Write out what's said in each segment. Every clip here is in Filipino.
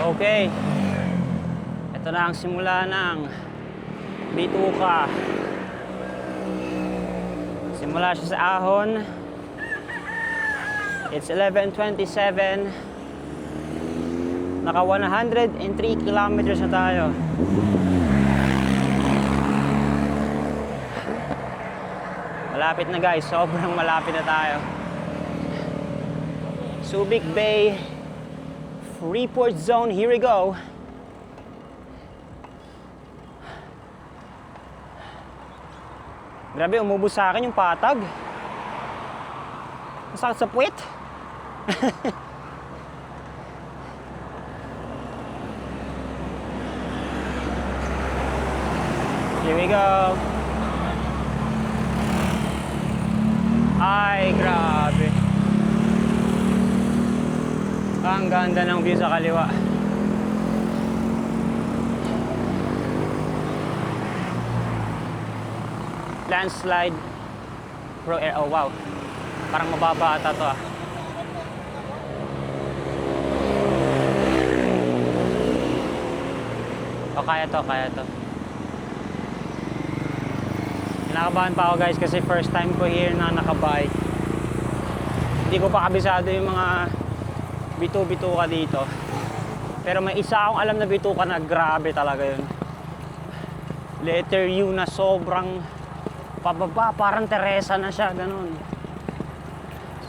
Okay. Ito na ang simula ng bituka. Simula siya sa ahon. It's 11:27. Naka 103 kilometers na tayo. Malapit na guys, sobrang malapit na tayo. Subic Bay, Freeport Zone, here we go. Grabe, umubos sa akin yung patag. Masakit sa puwet. Here we go. Ay, grabe. Ang ganda ng view sa kaliwa. Landslide. Pro air. Oh, wow. Parang mababa ata to ah. Oh, kaya to. Kinakabahan pa ako guys kasi first time ko here na nakabike. Hindi ko pa kabisado yung mga bituka dito. Pero may isa akong alam na bituka na grabe talaga yun. Letter U na sobrang pababa, parang Teresa na siya, ganun.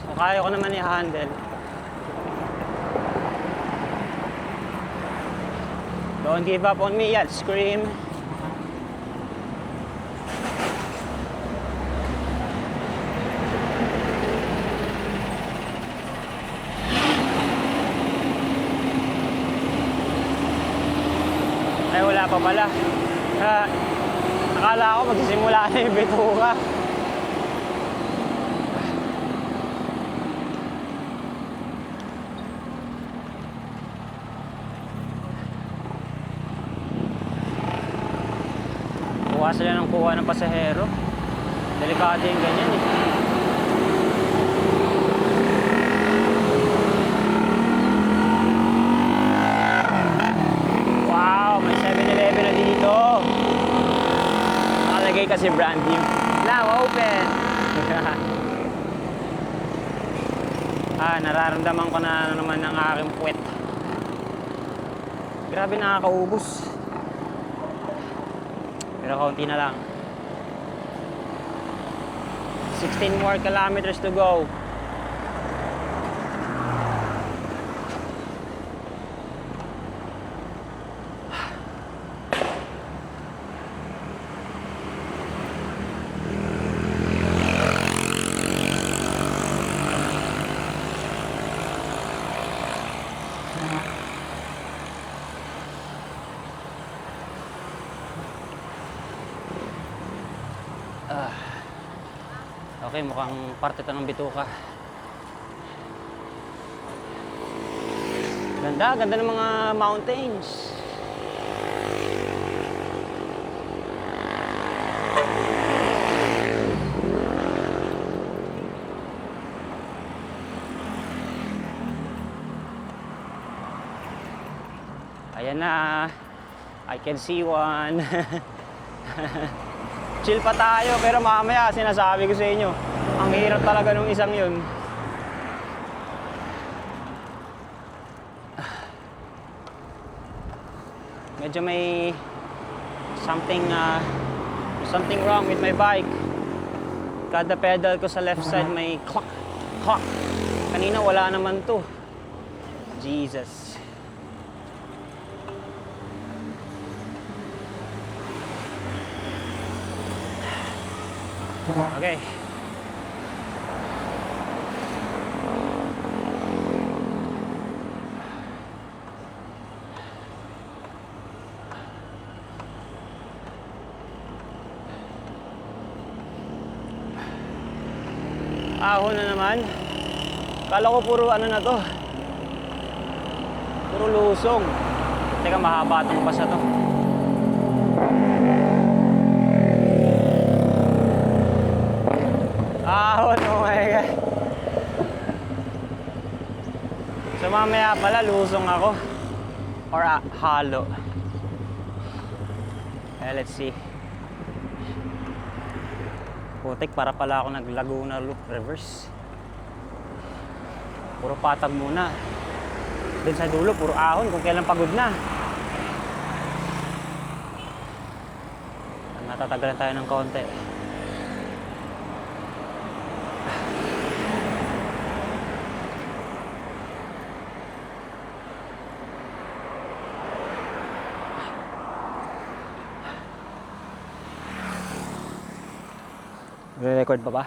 So kaya ko naman i-handle. Don't give up on me yet, scream. Ay, wala pa pala. Akala ko magsisimula na yung bituka. Kuha sila ng kuha ng pasahero. Delikado yung ganyan eh. Wow, may 7-Eleven na dito. Nakalagay kasi brand new. Now open. Nararamdaman ko na naman ang aking puwet. Grabe, nakakaubos. Pero kaunti na lang. 16 more kilometers to go. Okay, mukhang parte ito ng bituka. Ganda ng mga mountains. Ayan na. I can see one. Chill pa tayo, pero mamaya sinasabi ko sa inyo, ang hirap talaga nung isang yun. Medyo may something wrong with my bike. Kada pedal ko sa left side may clack, clack. Kanina wala naman to. Jesus. Okay. Ahon na naman. Kala ko puro ano na to. Puro lusong. Teka, mahaba itong basa to. Ahon, oh my God. So mamaya pala lusong ako. or halo. Let's see. Putik, para pala ako nag-Laguna Loop reverse. Puro patag muna. Dun sa dulo, puro ahon kung kailan pagod na. Natatagalan tayo ng konti. Re-record pa ba?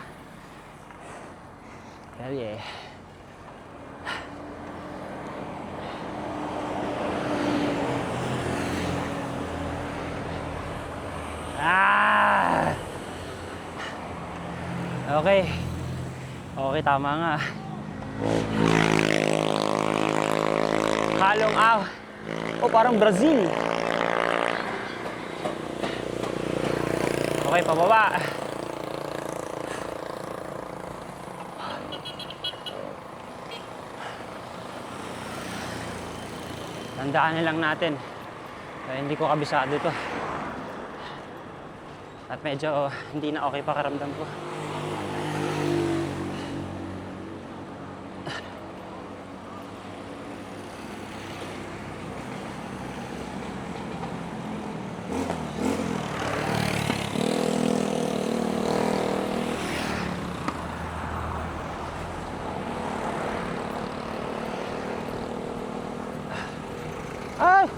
Hell yeah. Okay. Okay, tama nga. Halong aw. Oh, parang Brazil. Okay, pababa. Tandaan lang natin. Hindi ko kabisado to. At medyo hindi na okay pakiramdam ko. Ay!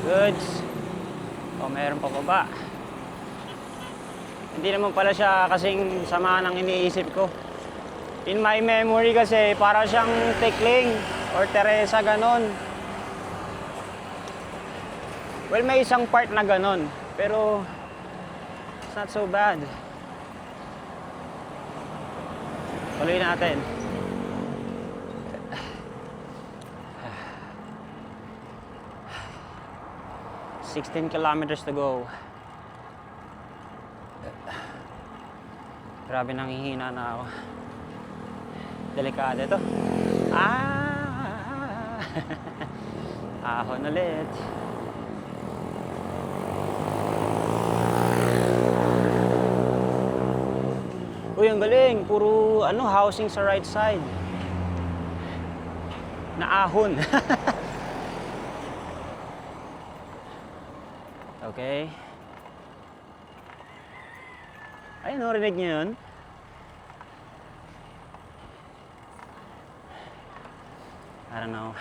Goods. O, meron pa baba. Hindi naman pala siya kasing sama ng iniisip ko. In my memory kasi, para siyang Tekling or Teresa, ganon. Well, may isang part na ganon. Pero, it's not so bad. Tuloy natin. $16 kilometers to go. Grabe, nanghihina na ako. Delikado ito. Ahon ulit. Uy, ang galing. Puro housing sa right side. Naahon. Okay. Ayun, rinig niyo yun? I don't know.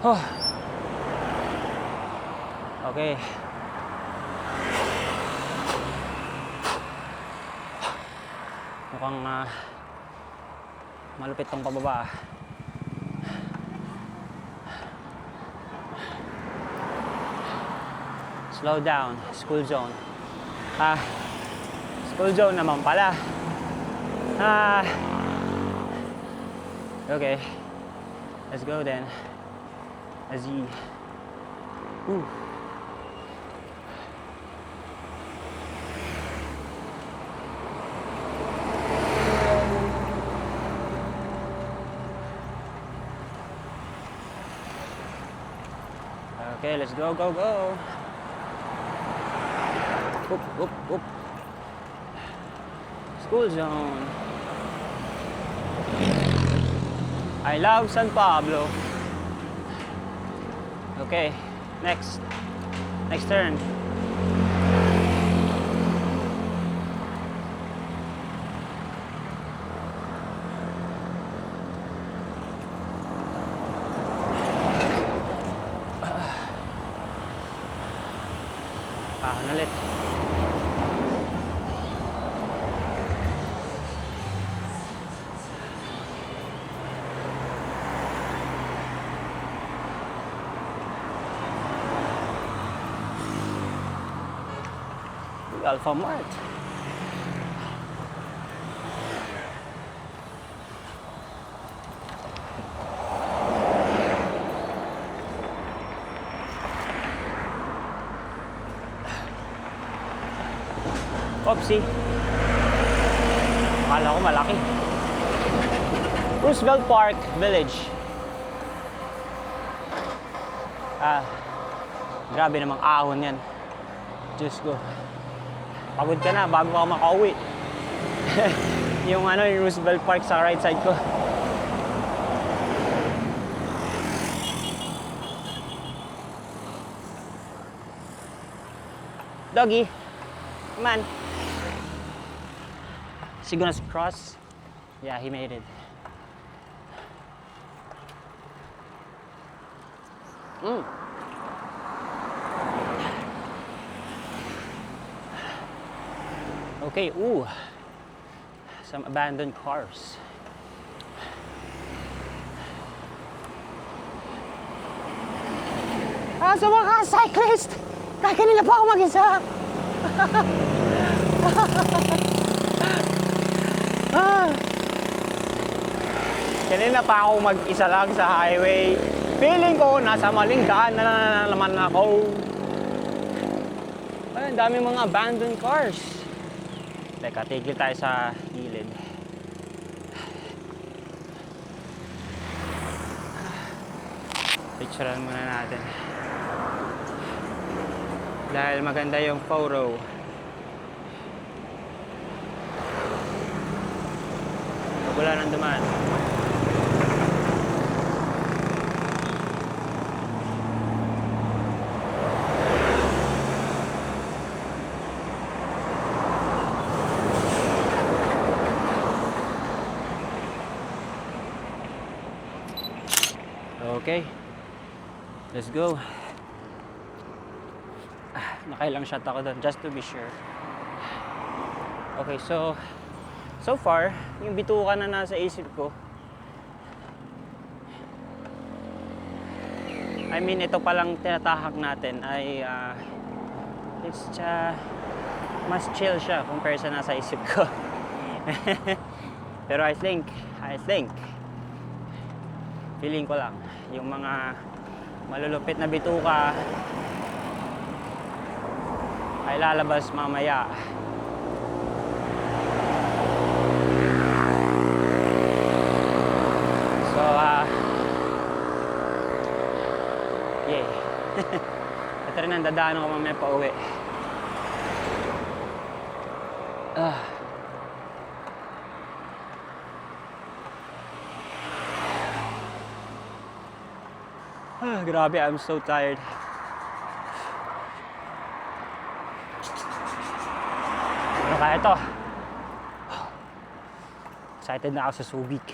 Oh. Okay. Mukhang malupit tong pababa. Slow down. School zone. School zone naman pala. Okay. Let's go then. Azee. Okay, let's go, go, go. Oop, oop, oop. School zone. I love San Pablo. Okay, next turn. Ulit. Alpha Mart. Oopsie. Akala ko malaki. Roosevelt Park Village. Grabe namang ahon yan. Diyos ko. Pagod ka na bago ka makauwi. Yung Roosevelt Park sa right side ko. Doggy, come on. Is he gonna cross? Yeah, he made it. Okay, ooh. Some abandoned cars. Sa mga cyclist! Kahit kanina pa ako mag-isa! Kanina pa ako mag-isa lang sa highway. Feeling ko nasa maling daan na naman ako. Ay, ang dami mga abandoned cars. Teka, tigil tayo sa gilid. Picturean muna natin. Dahil maganda yung photo. Wala nang dumaan. Okay. Let's go. Nakailang shot ako doon just to be sure. Okay, so far, yung bituka na nasa isip ko, I mean, ito palang tinatahak natin ay it's mas chill siya compare sa nasa isip ko. Pero I think feeling ko lang yung mga malulupit na bituka ay lalabas mamaya. So, yeah. Ito rin ang dadaanan ko mamaya pa uwi. Grabe, I'm so tired. Ano kaya ito? Excited na ako sa Subic.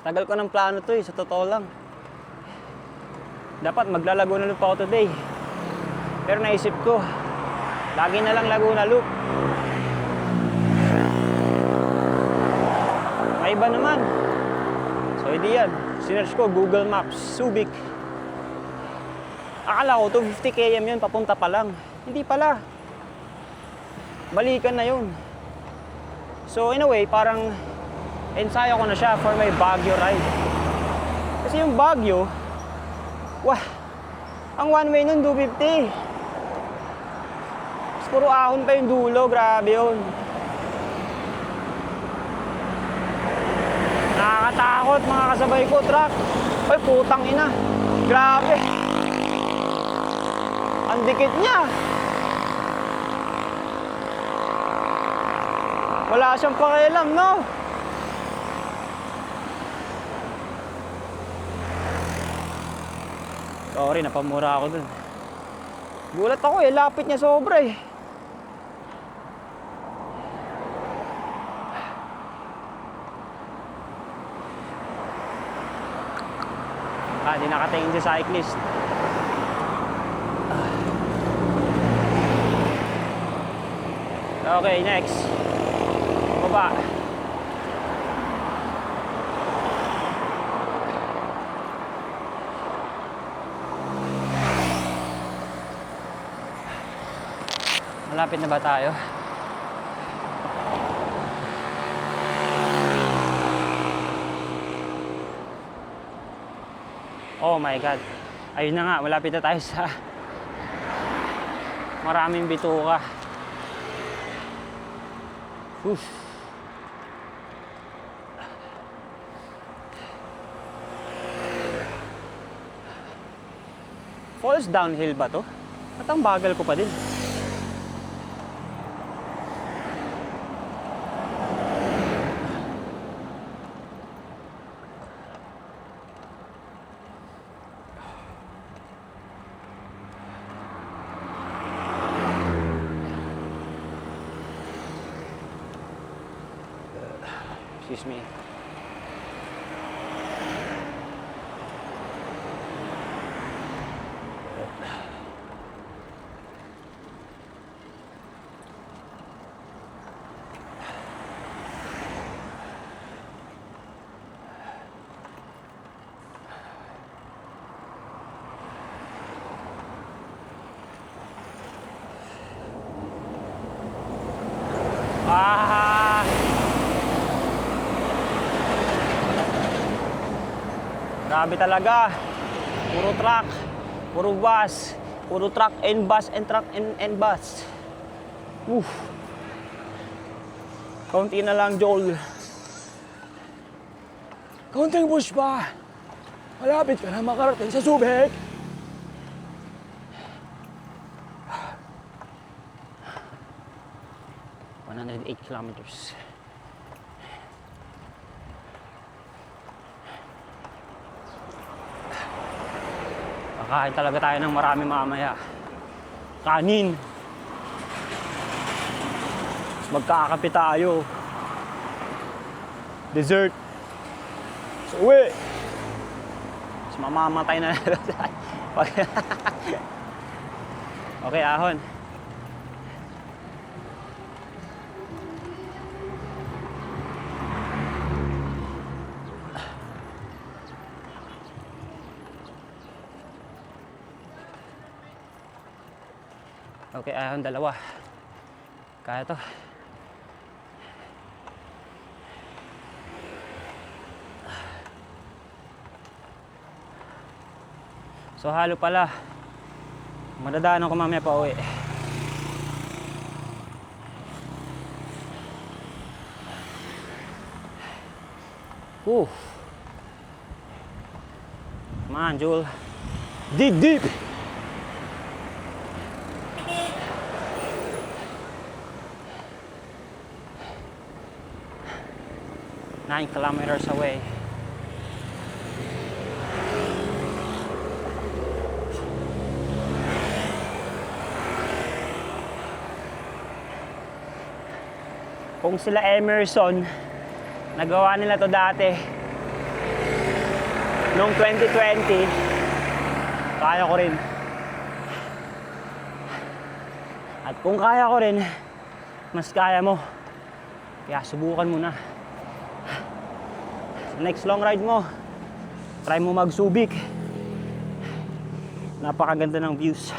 Tagal ko ng plano to sa totoo lang. Dapat maglalaguna loop ako today. Pero naisip ko, lagi na lang Laguna Loop. May iba naman. So hindi yan. Sinearch ko Google Maps, Subic. Akala ko 250 km yun, papunta pa lang. Hindi pala. Balikan na yun. So in a way, parang ensayo ko na siya for my Baguio ride. Kasi yung Baguio, wah, ang one way nun 250. Tapos puro ahon pa yung dulo, grabe yun. Nakakatakot mga kasabay ko, truck. Ay, putang ina. Grabe. Ang dikit niya. Wala siyang pakialam, no? Sorry, napamura ako dun. Gulat ako lapit niya sobra Di nakatingin si cyclist. Okay, next. Baba. Malapit na ba tayo? Oh my God. Ayun na nga, malapit na tayo sa Maraming bituka. Oof. Falls downhill ba to? At ang bagal ko pa din. Excuse me. Ah! Grabe talaga. Puro truck, puro bus, puro truck and bus and truck and bus. Oof. Kaunti na lang, Joel. Kaunting push pa. Malapit ka na makarating sa Subic. $108 kilometers. Kakain talaga tayo ng marami mamaya. Kanin. Tapos magkakape tayo. Dessert. Sa uwi. Tapos mamamatay na Okay, ahon. Okay, ahon, dalawa. Kaya to. So halo pala. Madadaanan ko mamaya pa uwi. Come on, Jewel. Deep, deep. Nine kilometers away. Kung sila Emerson, nagawa nila to dati noong 2020, kaya ko rin. At kung kaya ko rin, mas kaya mo. Kaya subukan mo na. Sa next long ride mo, try mo mag-Subic. Napakaganda ng views.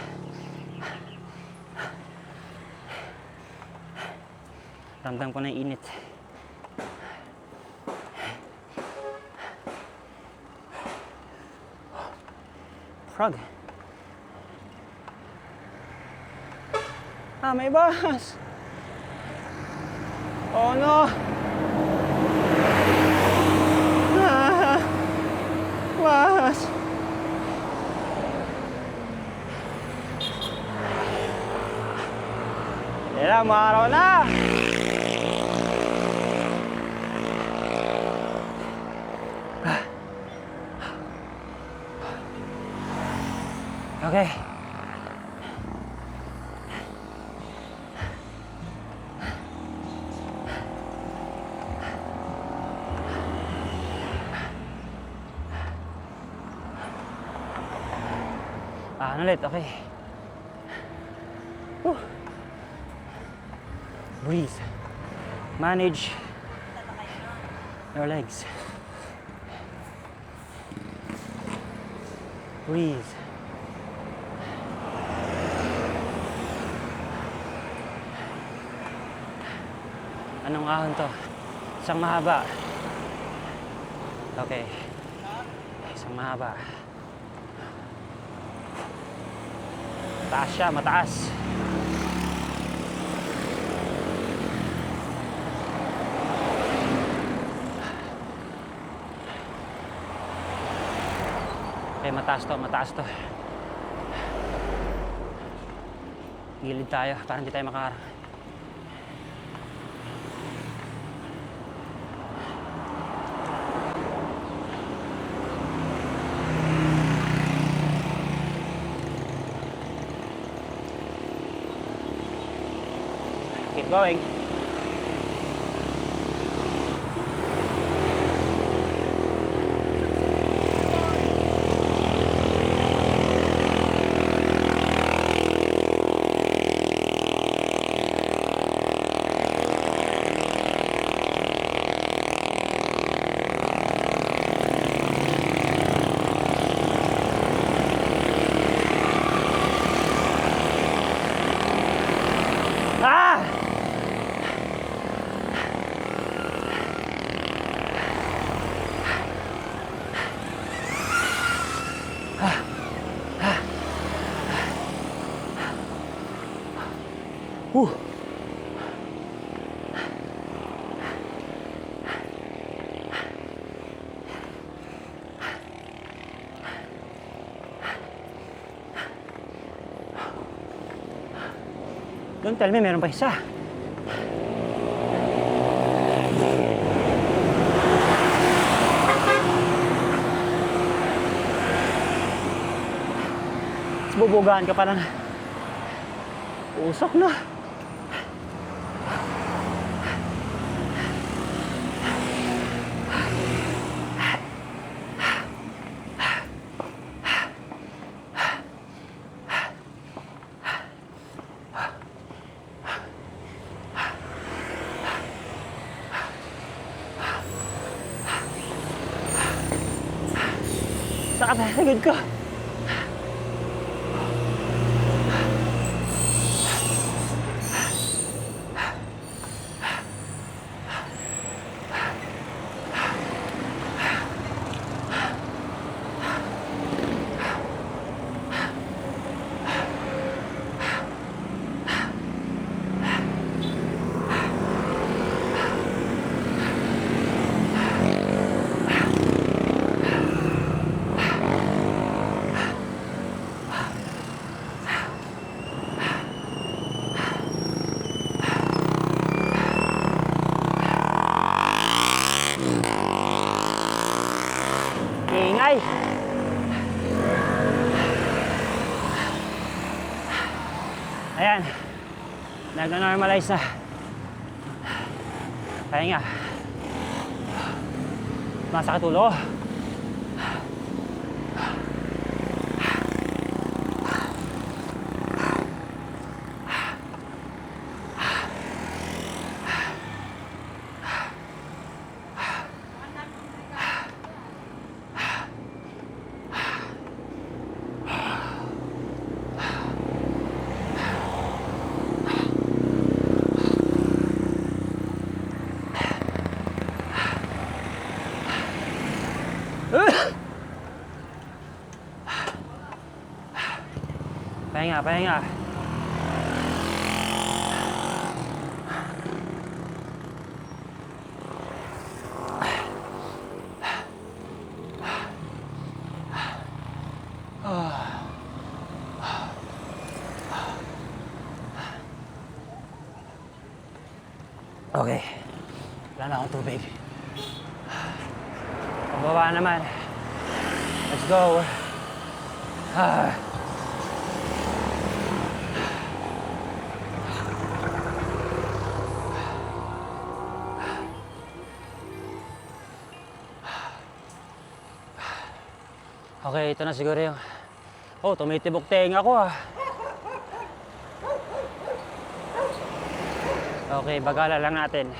Ramdam ko na yung init. Frog. Ah, may bus. Oh no. Ah, bus. Yan, maaraw na. Okay. Ano ulit? Okay. Whew. Breathe. Manage your legs. Breathe. Anong ahon to? Isang mahaba. Okay. Isang mahaba. Mataas siya, mataas. Okay, mataas to, mataas to. Gilid tayo para hindi tayo makaharang. Keep going. Ah! Don't tell me meron pa isa. Tapos bubugaan ka pa ng usok na. Sakit na sagad ko. Ingay! Ayan. Nag-normalize na. Pahinga. Masakit ulo. Pahinga, pahinga. Okay. Wala na akong tubig. Pababa naman. Let's go. Okay, ito na siguro yung... Oh, tumitibok tenga ko ah. Okay, bagala lang natin.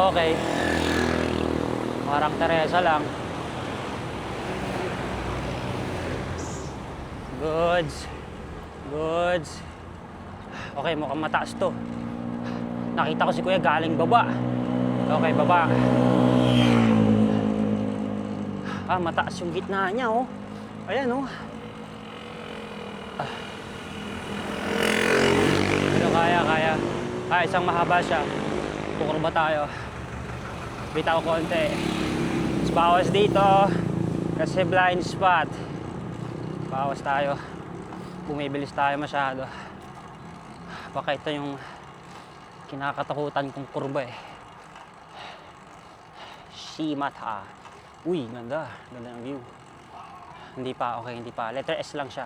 Okay. Parang Teresa lang. Goods. Goods. Okay, mukhang mataas to. Nakita ko si Kuya galing baba. Okay, baba. Mataas yung gitna niya, oh. Ayan, oh. Pero kaya. Isang mahaba siya. Kukurba tayo. Bitaw konti. Mas bawas dito. Kasi blind spot. Bawas tayo. Bumibilis tayo masyado. Baka ito yung kinakatakutan kong kurba eh. Shimata. Uy, ganda. Ganda ng view. Hindi pa, okay, hindi pa. Letter S lang siya.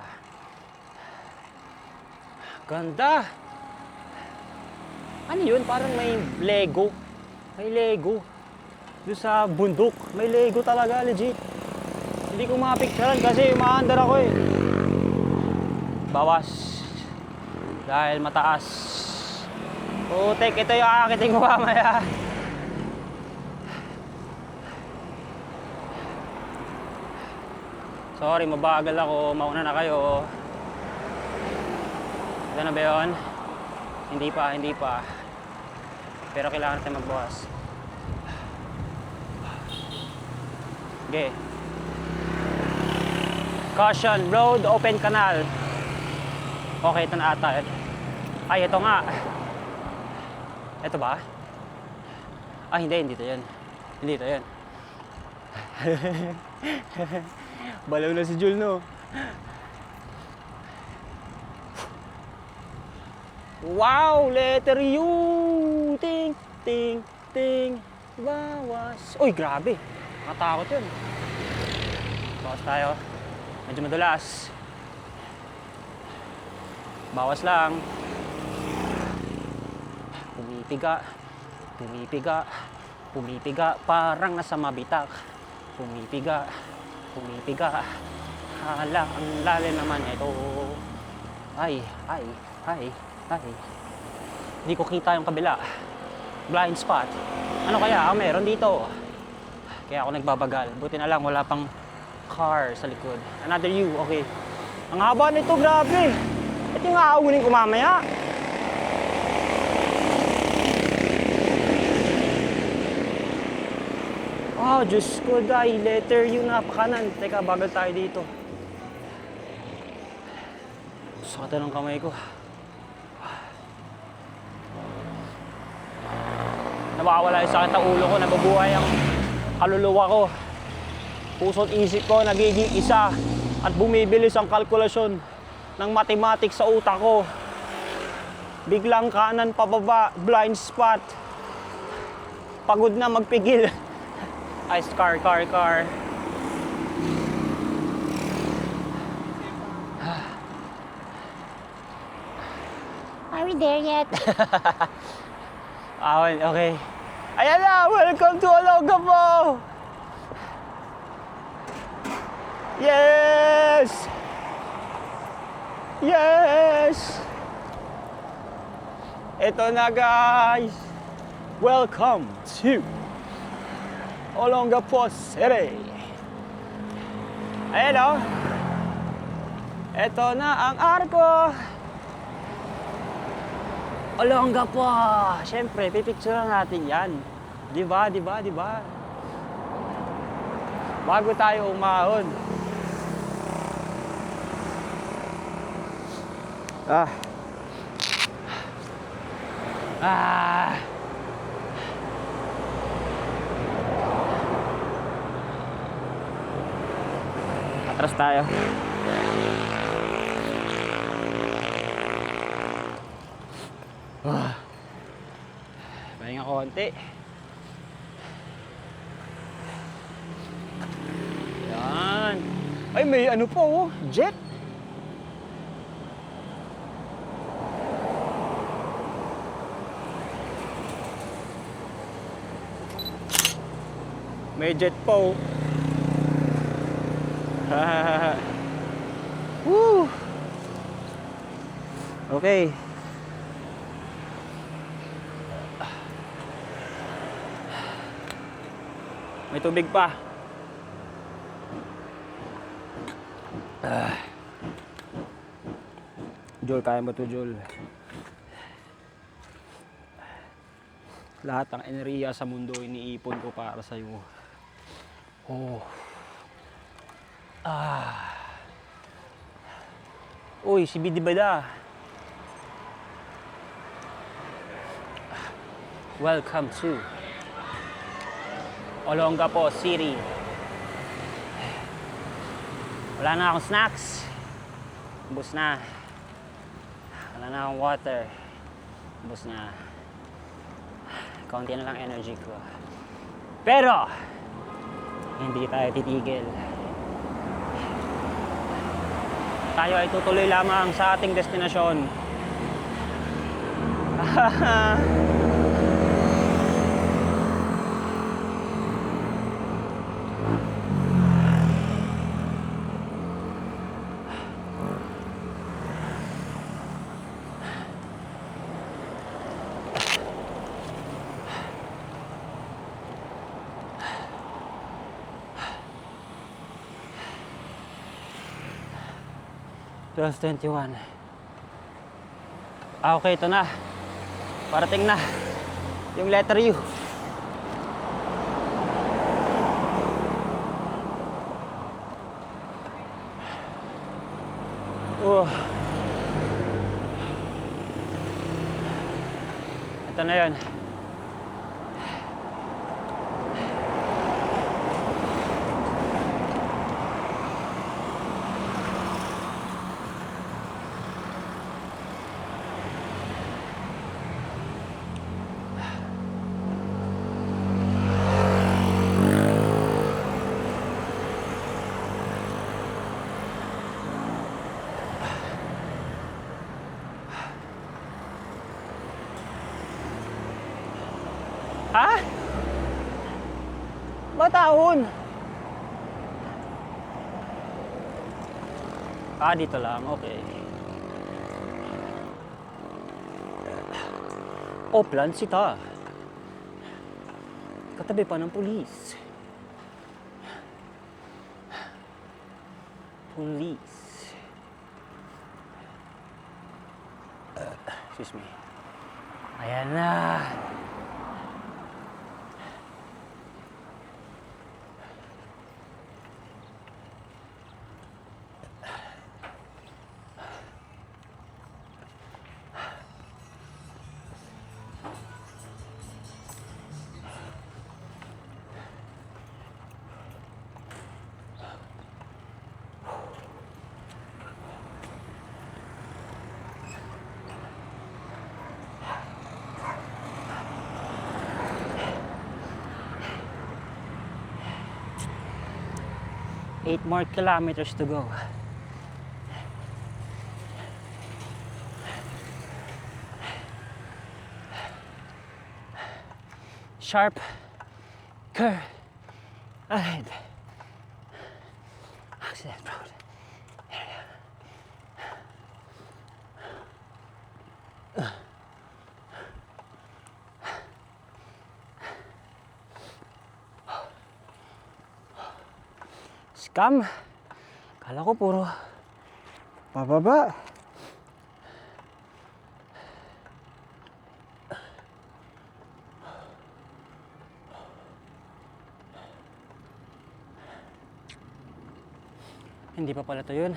Ganda! Ano yun? Parang may Lego. May Lego. Doon sa bundok. May Lego talaga, legit. Hindi ko mapicturean kasi umaandar ako eh. Bawas. Dahil mataas. Putek, ito yung akiting ko mamaya. Sorry, mabagal ako. Mauna na kayo. Ito na ba yun? Hindi pa. Pero kailangan natin magbukas. Okay. Caution, road, open canal. Okay, ito na ata. Ay, ito nga. Ito ba? Hindi ito yan. Hindi ito yan. Balaw na si Jul, no? Wow! Letter U! Ting, ting, ting. Bawas. Uy, grabe. Nakatakot yun. Bawas tayo. Medyo madulas. Bawas lang. Pumipiga. Parang nasa mabitak. Pumipiga. Hala, ang lalim naman ito. Ay. Hindi ko kita yung kabila. Blind spot. Ano kaya? Meron dito. Kaya ako nagbabagal. Buti na lang wala pang car sa likod. Another U, okay. Ang haba nito, grabe. Ito yung aawunin ko mamaya. Diyos ko, dahil letter U na pakanan. Teka, bagal tayo dito. Sakit ng kamay ko. Nawawala yung sakit ng ulo ko, nababuhay ang kaluluwa ko. Puso't isip ko nagiging isa at bumibilis ang kalkulasyon ng mathematics sa utak ko. Biglang kanan pababa, blind spot. Pagod na magpigil. Ice car. Are we there yet? Okay. Ayan na! Welcome to Olongapo! Yes! Ito na, guys! Welcome to Olongapo City! Ayan o! Ito na ang arko! Olongapo! Siyempre, pipicturean natin yan. Diba? Bago tayo umahon. Atras tayo. Pahinga konti. Yan. Ay, may ano po, oh, jet. May jet po. Woo! Okay. May tubig pa. Jol, kaya ba ito, Jol? Lahat ng enerhiya sa mundo iniipon ko para sa'yo. Uy, si Bidibada. Welcome to Olongapo City. Wala na akong snacks. Ubus na. Wala na akong water. Ubus na. Kaunti na lang energy ko. Pero, hindi tayo titigil. Tayo ay tutuloy lamang sa ating destinasyon. Plus 21. Okay, ito na. Parating na yung letter U. Ito na yun. Ha? Batahon? Dito lang. Okay. Oplan Sita. Katabi pa ng pulis. Police. Excuse me. Ayan na. Eight more kilometers to go. Sharp curve ahead. Accident road. Scam. Kala ko puro pababa. Hindi pa pala to yun.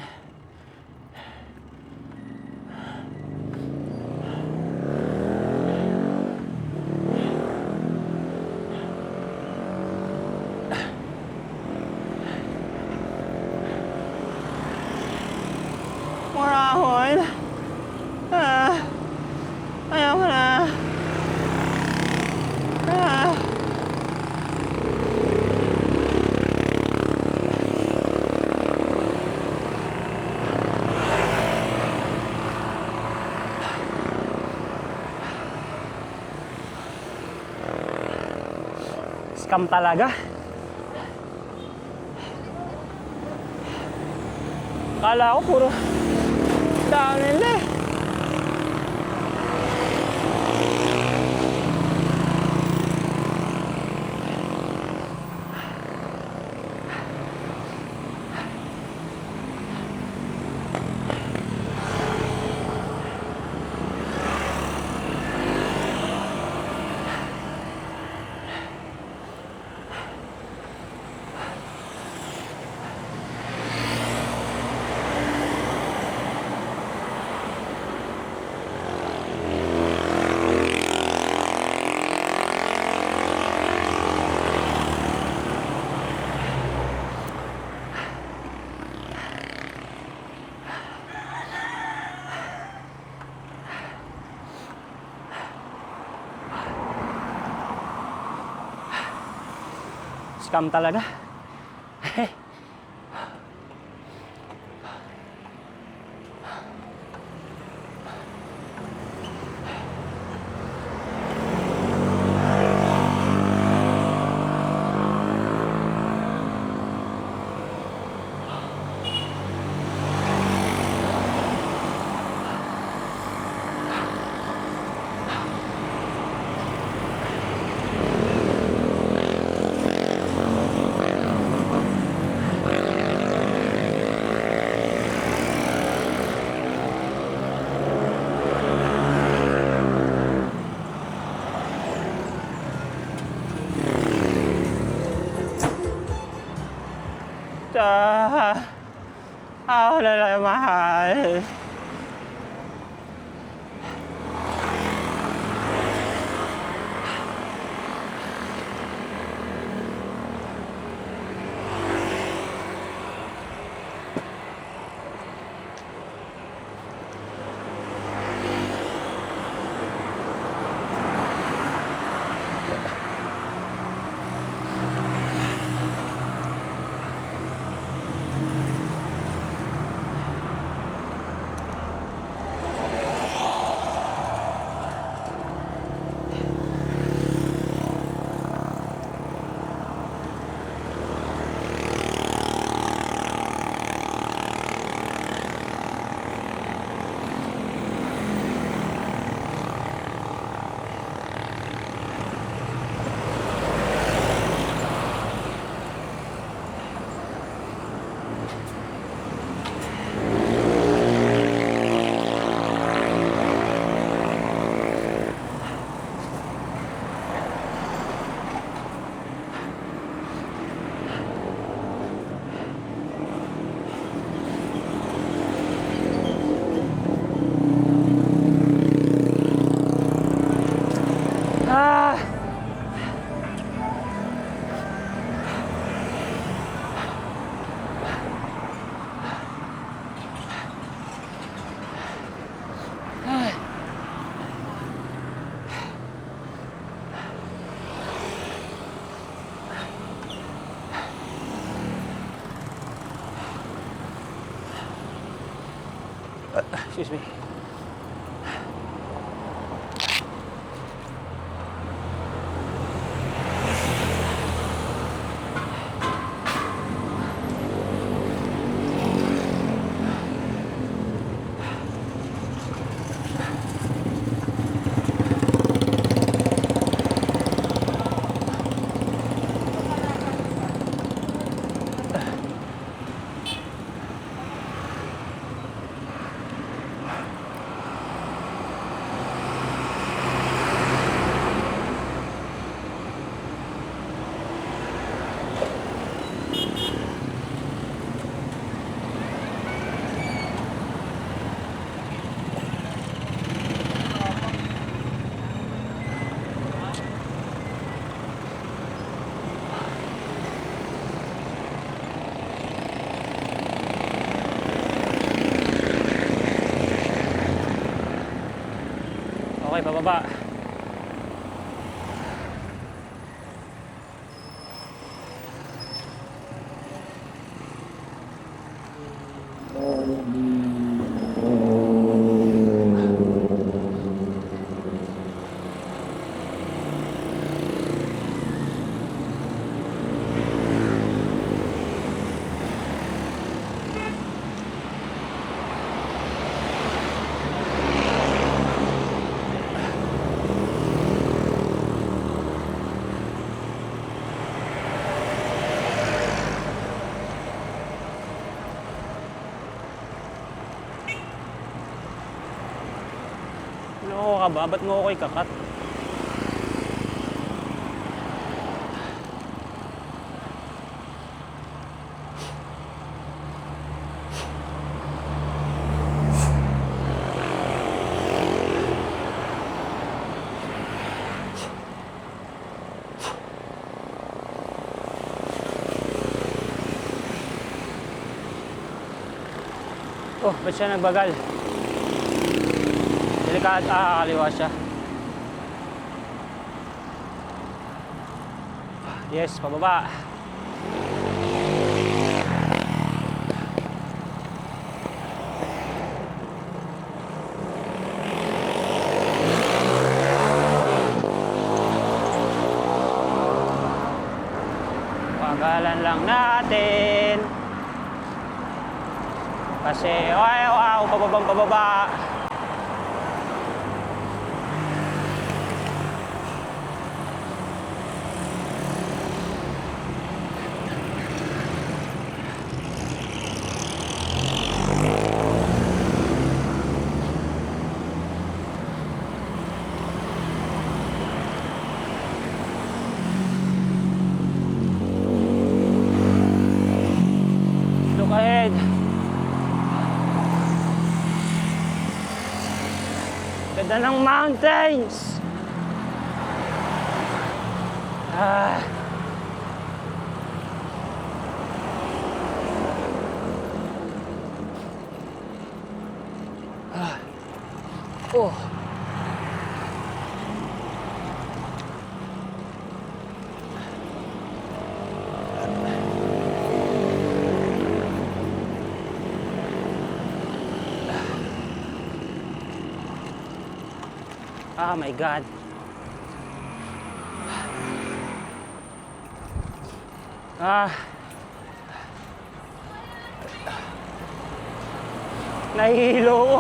Marahon. Ayaw ko na. Scam talaga. Kala ko puro downhill eh. Scam talaga. Wala na mahal. Excuse me. Okay, pababa. Ano ka ba? Ba't mo ako ikakat? Oh, ba't siya nagbagal? Delikado, kaliwa siya. Yes, pababa. Tingnan lang natin. Kasi, wow, pababang pababa. Look ahead. Ganda ng mountains. Ah. Ah. Oh. Oh my God. Ah. Nahihilo ko.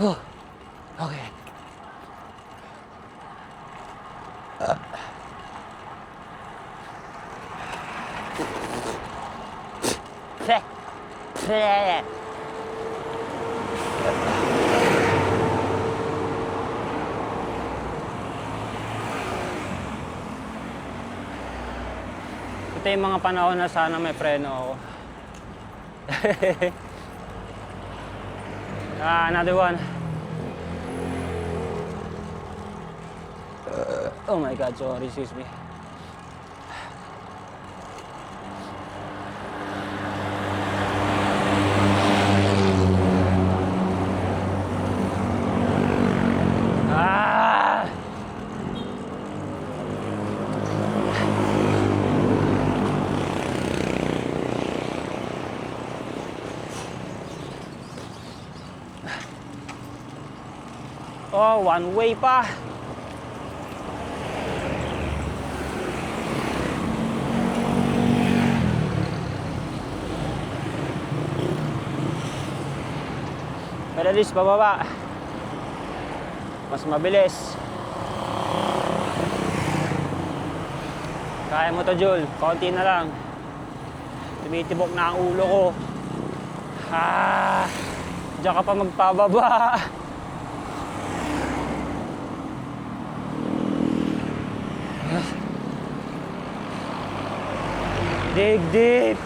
Oh. Okay. Ito yung mga panahon na sana may preno ako. Another one. Oh my God, sorry, excuse me. Ah! Oh, one way pa. Pero at least bababa. Mas mabilis. Kaya mo to, Jul. Konti na lang. Tumitibok na ang ulo ko. Diyan ka pa magpababa. Dig deep.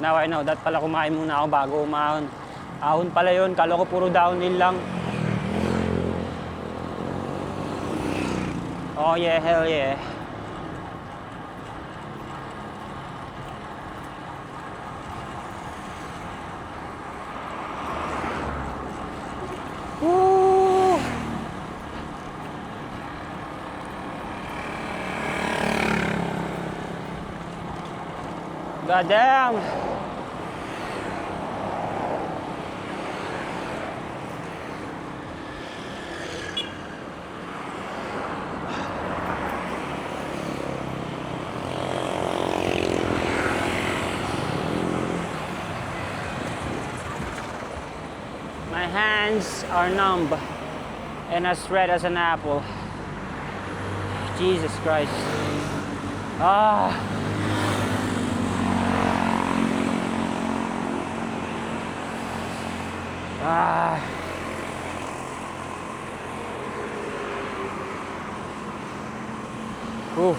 Now I know that pala kumain muna ako bago umahon. Ahon pala yun. Kala ko puro downhill lang. Oh yeah, hell yeah. Woo! God damn! My hands are numb and as red as an apple. Jesus Christ. Ah. Ah. Ooh.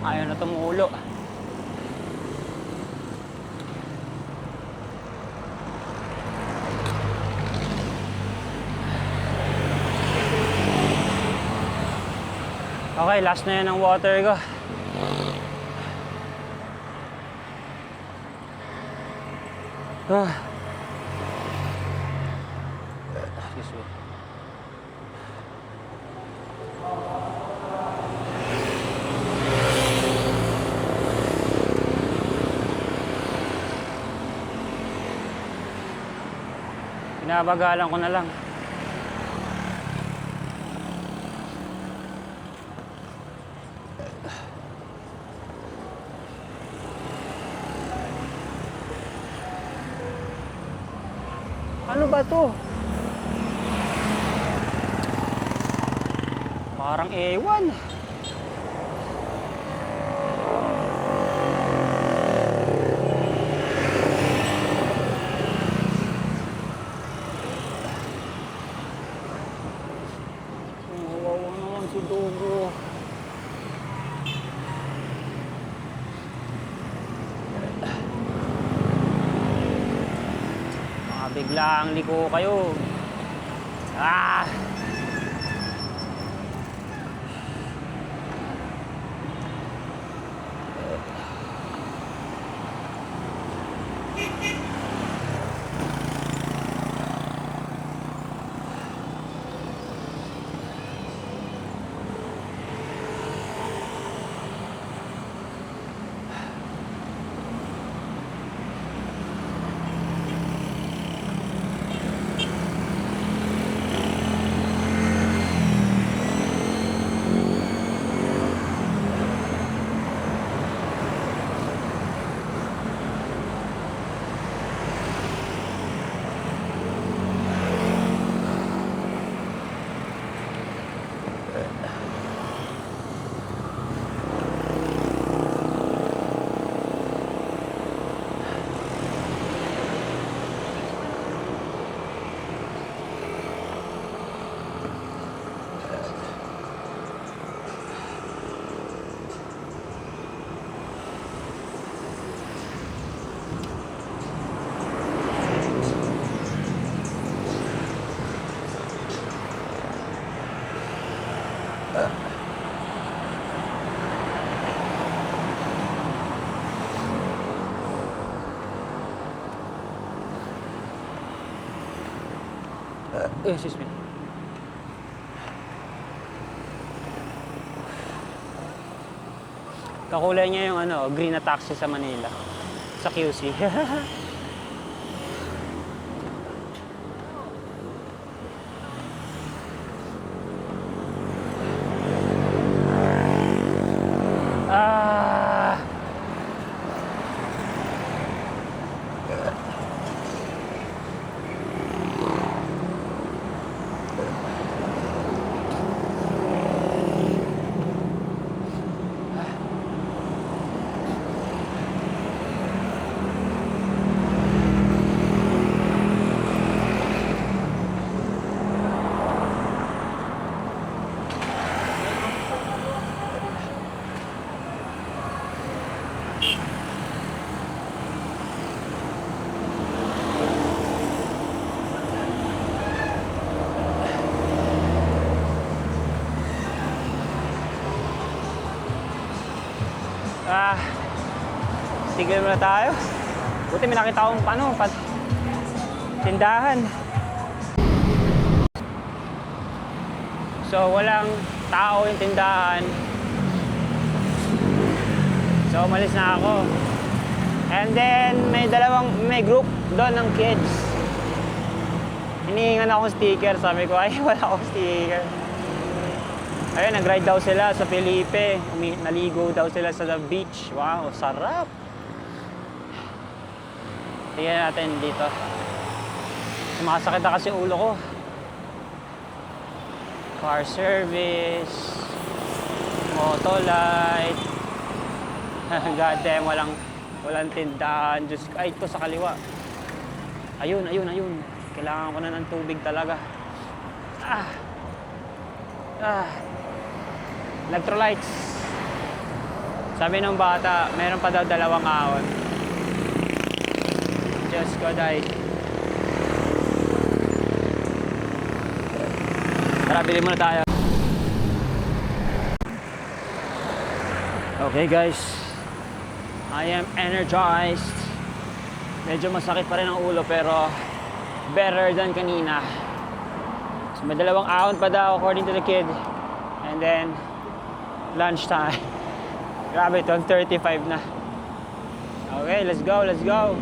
Ayaw na tumulo. Okay, last na yan ang water ko. Ah. Excuse me. Pinabagalan ko na lang. Ano ba to? Parang ewan. Wawa naman si Dogo. Biglang liko kayo. Ah! Excuse me. Kakulay niya yung ano, green na taxi sa Manila. Sa QC. Ah. Ah, tigil muna tayo. Buti may nakita akong tindahan. So, walang tao yung tindahan. So, umalis na ako. And then, may group doon ng kids. Hinihingan akong sticker. Sabi ko, ay, wala akong sticker. Ayun, nag-ride daw sila sa Felipe. Naligo daw sila sa the beach. Wow, sarap. Tingnan natin dito. Sumakasakit na kasi ulo ko. Car service. Motolite. God damn, walang tindahan. Diyos, ay, ito sa kaliwa. Ayun. Kailangan ko na ng tubig talaga. Electrolytes. Sabi ng bata, meron pa daw 2 ahon. Diyos ko, day. Tara, bili muna tayo. Okay guys, I am energized. Medyo masakit pa rin ang ulo pero better than kanina. So may 2 ahon pa daw according to the kid. And then lunchtime. Grabe, 12:35 na. Okay, let's go, let's go.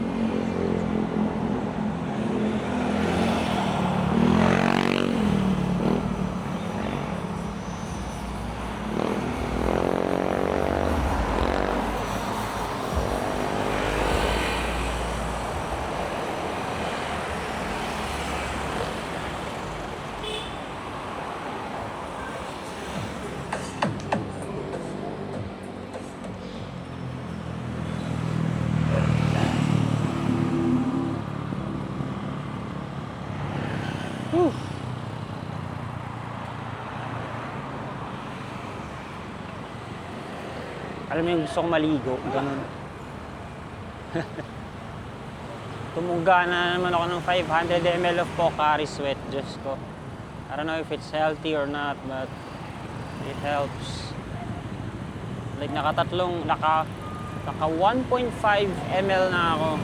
Whew. Alam mo yung gusto kong maligo, ganun. Tumuga na naman ako ng 500 ml of Pocari Sweat, Diyos ko. I don't know if it's healthy or not, but it helps. Like naka 1.5 ml na ako.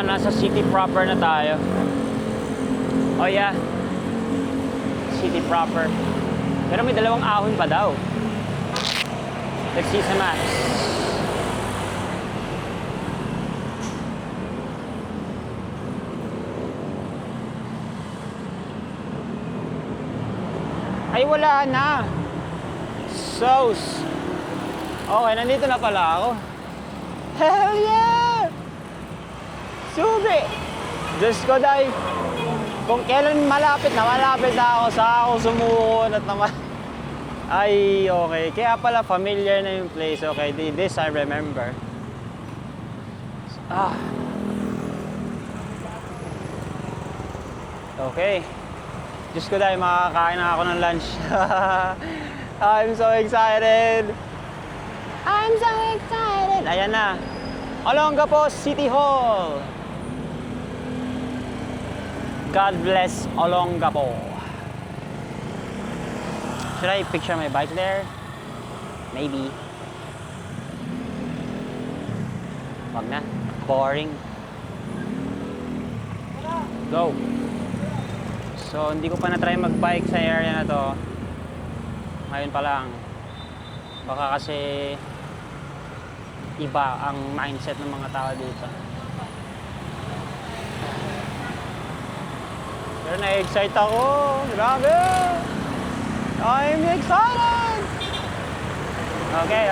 Nasa city proper na tayo. Oh yeah, city proper. Pero may 2 ahon pa daw. Let's see sa maps. Ay wala na. Sauce. Okay, nandito na pala ako. Hell yeah! Subi! Diyos ko, day. Kung kailan malapit na ako, sa ako sumuot at naman. Ay, okay. Kaya pala familiar na yung place. Okay, this I remember. Ah. Okay. Diyos ko, day. Makakain na ako ng lunch. I'm so excited. I'm so excited. Ayan na. Olongapo City Hall. God bless Olongapo. Should I picture my bike there? Maybe. Wag na. Boring. Go. So, hindi ko pa na-try mag-bike sa area na to. Ngayon pa lang. Baka kasi iba ang mindset ng mga tao dito. Pero na-excite ako. Grabe! I'm excited! Okay.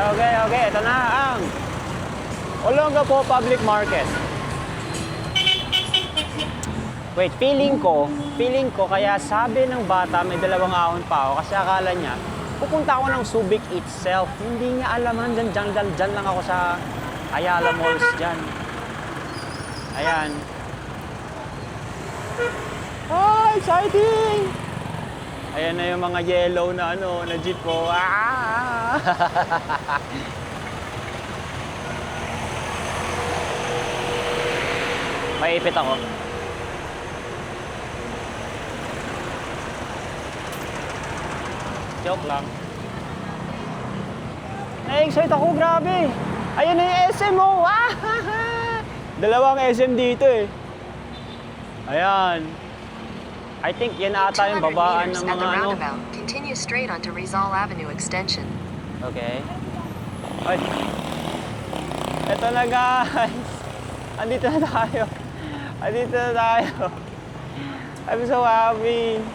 Ito na ang Olongapo Public Market. Wait, feeling ko kaya sabi ng bata may 2 ahon pa ako kasi akala niya pupunta ako ng Subic itself. Hindi niya alaman dyan lang ako sa Ayala Malls dyan. Ayan. Ah, exciting! Ayan na yung mga yellow na na jeep ko. Ah! Maipit ako. Joke lang. Na-excite ako, grabe. Ayan na yung SM mo. Ah! 2 SM dito eh. Ayan. I think yan ata yung babaan ng mga Continue straight onto Rizal Avenue Extension. Okay. Ay. Ito na guys. Andito na tayo. I'm so happy.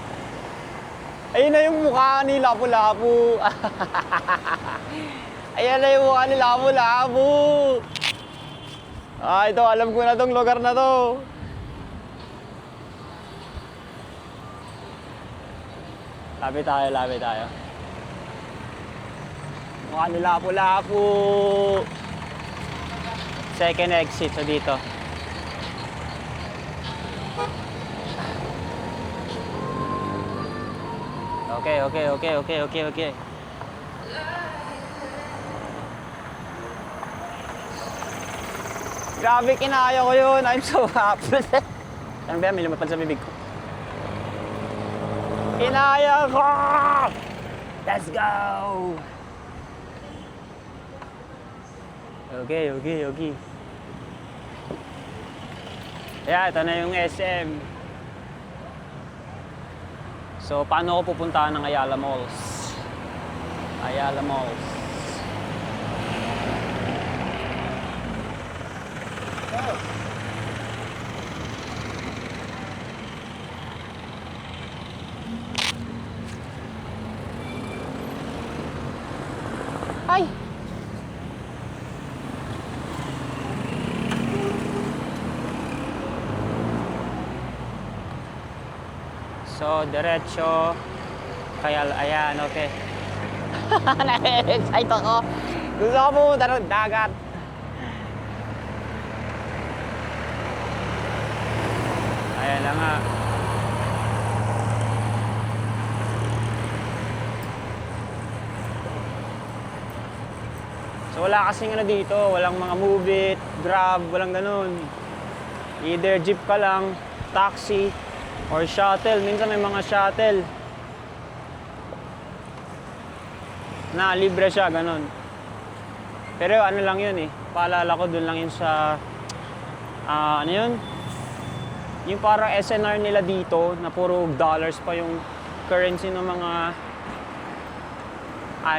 Ayun na yung mukha ni Lapu-Lapu. Ayan na yung mukha ni Lapu-Lapu. Ah, ito, alam ko na tong lugar na to. Lapit tayo. Mukha ni Lapu-Lapu. Second exit, so dito. Okay. Grabe, kinaya ko yun. I'm so happy. Ano ba yan? May lumapad sa bibig ko. Kinaya ko! Let's go! Okay. Yeah, ito na yung SM. So, paano ako pupuntahan ng Ayala Malls? Ayala Malls. Ay! So, diretso. Kaya, ayan, okay. Na-excite ako. Gusto ko pumunta ng dagat. Ayan lang nga. So, wala kasing ano dito. Walang mga Move It, Grab, walang ganun. Either jeep ka lang, taxi, or shuttle. Minsan may mga shuttle na libre siya, ganun. Pero ano lang yun eh. Paalala ko, dun lang yun sa ano yun? Yung parang SNR nila dito na puro dollars pa yung currency ng mga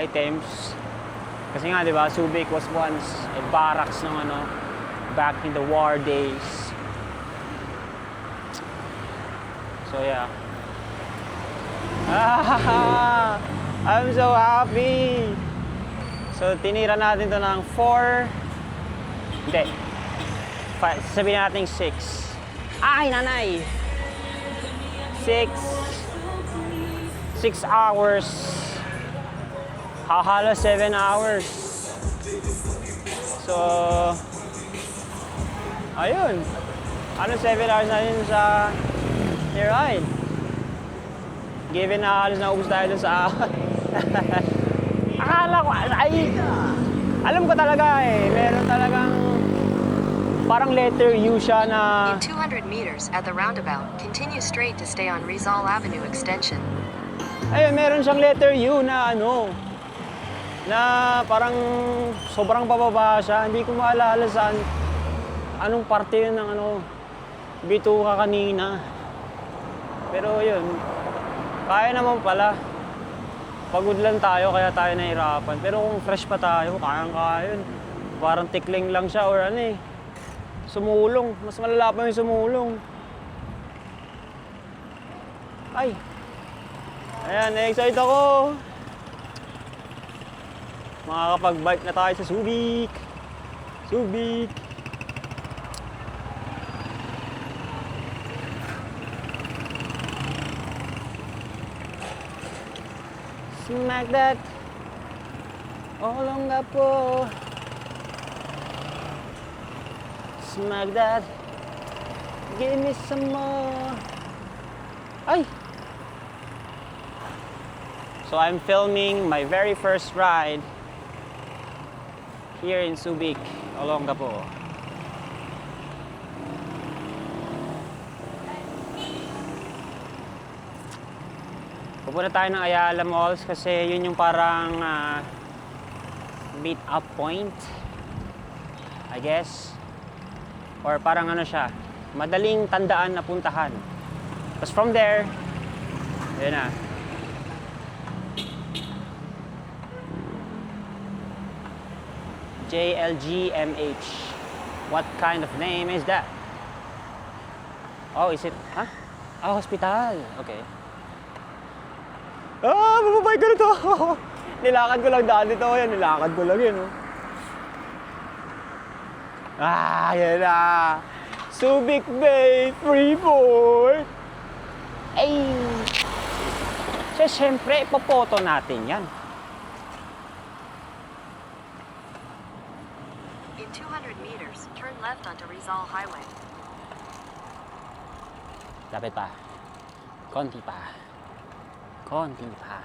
items. Kasi nga, di ba, Subic was once a barracks ng ano, back in the war days. So yeah. I'm so happy. So tinira natin to ng 4. Hindi. 5, sabihin natin 6. Ay, nanay. 6 hours. Halos 7 hours. So ayun. Ano 7 hours na yun sa ride. Given na halos naubos tayo dun sa akala ko, ay, alam ko talaga eh, meron talagang parang letter U siya na In 200 meters at the roundabout, continue straight to stay on Rizal Avenue Extension. ayun, meron siyang letter U na ano, na parang sobrang pababa siya. Hindi ko maalala saan, anong parte yun ng ano, bituka kanina. Pero yun, kaya naman pala. Pagod lang tayo, kaya tayo nahirapan. Pero kung fresh pa tayo, kayang-kaya yun. Parang tikling lang siya or ano eh. Sumulong. Mas malala pa yung sumulong. Ay! Ayan, excited ako! Makakapag-bike na tayo sa Subic. Subic! Smack that. Olongga po. Smack that. Give me some more. Ay! So I'm filming my very first ride here in Subic, Olongga po. Pupunta tayo ng Ayala Malls kasi yun yung parang meet up point, I guess. Or parang ano siya, madaling tandaan na puntahan. Tapos from there, yun na. JLGMH. What kind of name is that? Oh, is it, huh? Ah, hospital. Okay. Mababay ko na to. Nilakad ko lang daan dito. Yan, nilakad ko lang yun. Yan na. Subic Bay, Freeport. Ay. So, syempre, ipopoto natin yan. In 200 meters, turn left onto Rizal Highway. Lapit pa. Konti pa. Konti pa.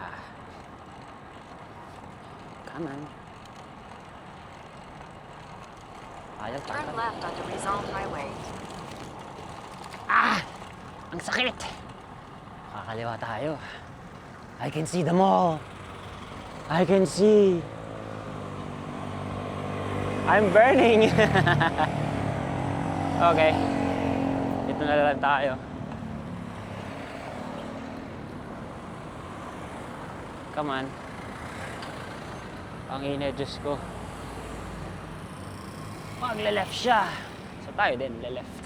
Come on. Ayaw pa. Turn left onto Rizal Highway. Ah! Ang sakit! Kakaliwa tayo. I can see the mall. I can see. I'm burning. Okay. Dito na lang tayo. Come on. Ang init, Diyos ko. Magle-left siya. So tayo din, le-left.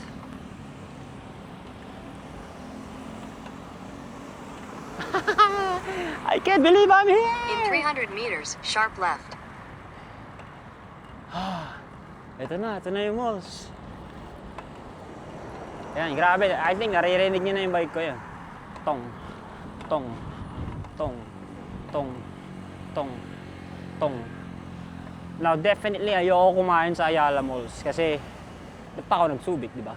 I can't believe I'm here! In 300 meters, sharp left. Ito na yung malls. Yan, grabe. I think naririnig niyo na yung bike ko yun. Tong, tong, tong, tong, tong, tong. Now, definitely, ayoko kumain sa Ayala Malls kasi ba't pa ako nagsubik, di ba?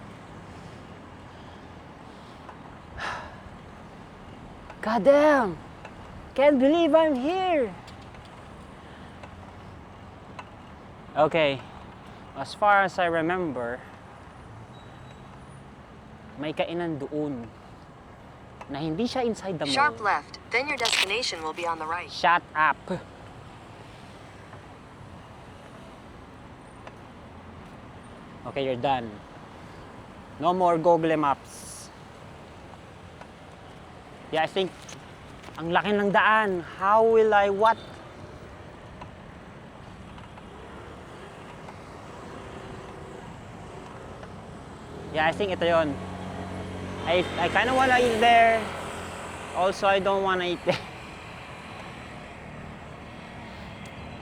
God damn! Can't believe I'm here! Okay, as far as I remember, may kainan doon na hindi siya inside the mall. Sharp left, then your destination will be on the right. Shut up! Okay, you're done. No more Google Maps. Yeah, I think ang laki ng daan. How will I what? Yeah, I think ito yon. I kind of wanna eat there. Also, I don't wanna eat there.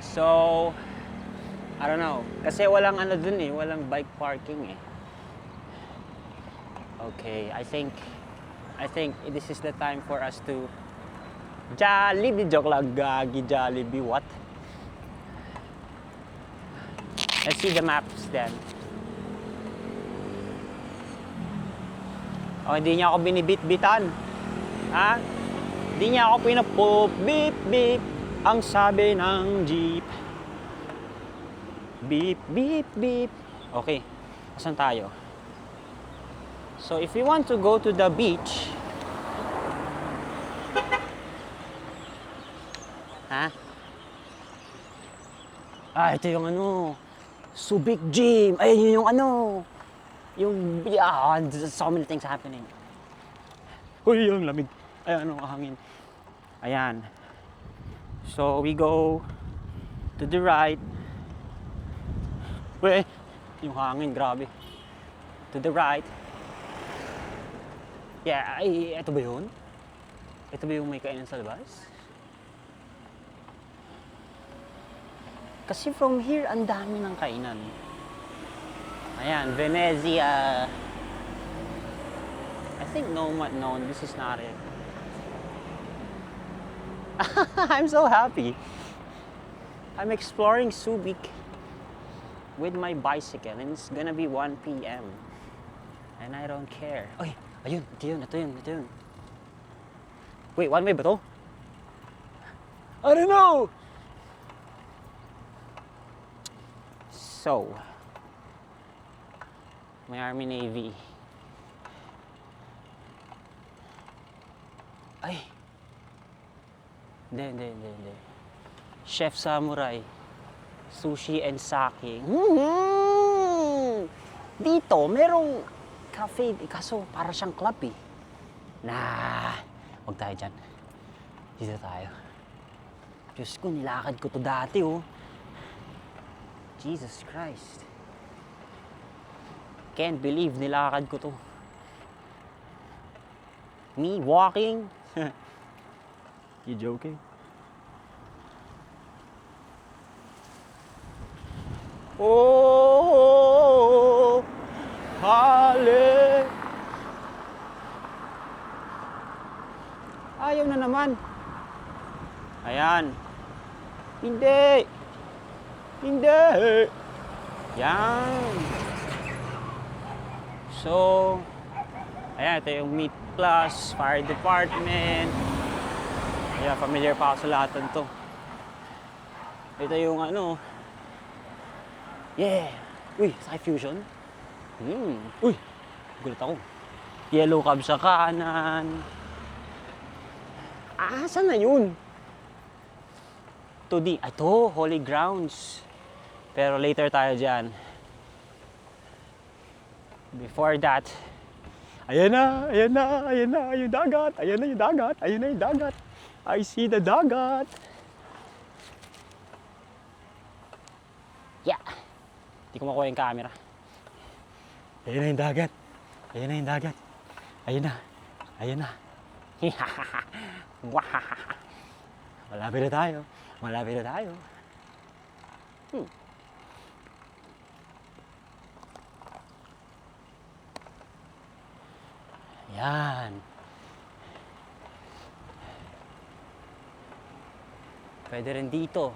So, I don't know. Kasi walang ano dun eh, walang bike parking eh. Okay, I think this is the time for us to Jollibee. Joke lang, gagi Jollibee. What? Let's see the maps then. Oh, hindi niya ako binibit-bitan. Ha? Hindi niya ako pinapop-beep-beep ang sabi ng jeep. Beep, beep, beep. Okay, saan tayo? So, if you want to go to the beach, ha? Ah, ito yung ano, Subic Gym. Ay, yun yung ano, yung, so many things happening. Uy, yung lamig. Ay, ano, hangin. Ayan. So, we go to the right. Uy, yung hangin, grabe. To the right. Yeah, ay, ito ba yun? Ito ba yung may kainan sa labas? Kasi from here, ang dami ng kainan. Ayan, Venezia. I think no, this is not it. I'm so happy. I'm exploring Subic with my bicycle and it's gonna be 1 p.m. And I don't care. Oy, ayun, ito yun. Wait, one way ba to? I don't know! So, may Army Navy. Ay! Hindi. Chef Samurai. Sushi and sake. Dito, merong cafe. Kaso, para siyang club eh. Nah, huwag tayo dyan. Dito tayo. Diyos ko, nilakad ko to dati oh. Jesus Christ. Can't believe nilakad ko to. Me walking? You joking? Oh, hale. Ayaw na naman. Ayan. Hindi. Yan. So, ayan, ito yung Meat Plus, Fire Department. Yeah, familiar pa ako sa lahat nito. Ito yung ano. Yeah! Uy, Sky Fusion. Uy! Gulat ako. Yellow cab sa kanan. Saan na yun? 2D. Ito, Holy Grounds. Pero later tayo dyan. Before that, ayan na, ayan na, ayan na, yung dagat. Ayan na yung dagat, ayan na yung dagat. I see the dagat. Yeah. Hindi ko makuha yung camera. Ayan na yung dagat. Ayan na yung dagat. Ayan na. Ayan na. Malapit na tayo. Malapit na tayo. Yan. Pwede rin dito.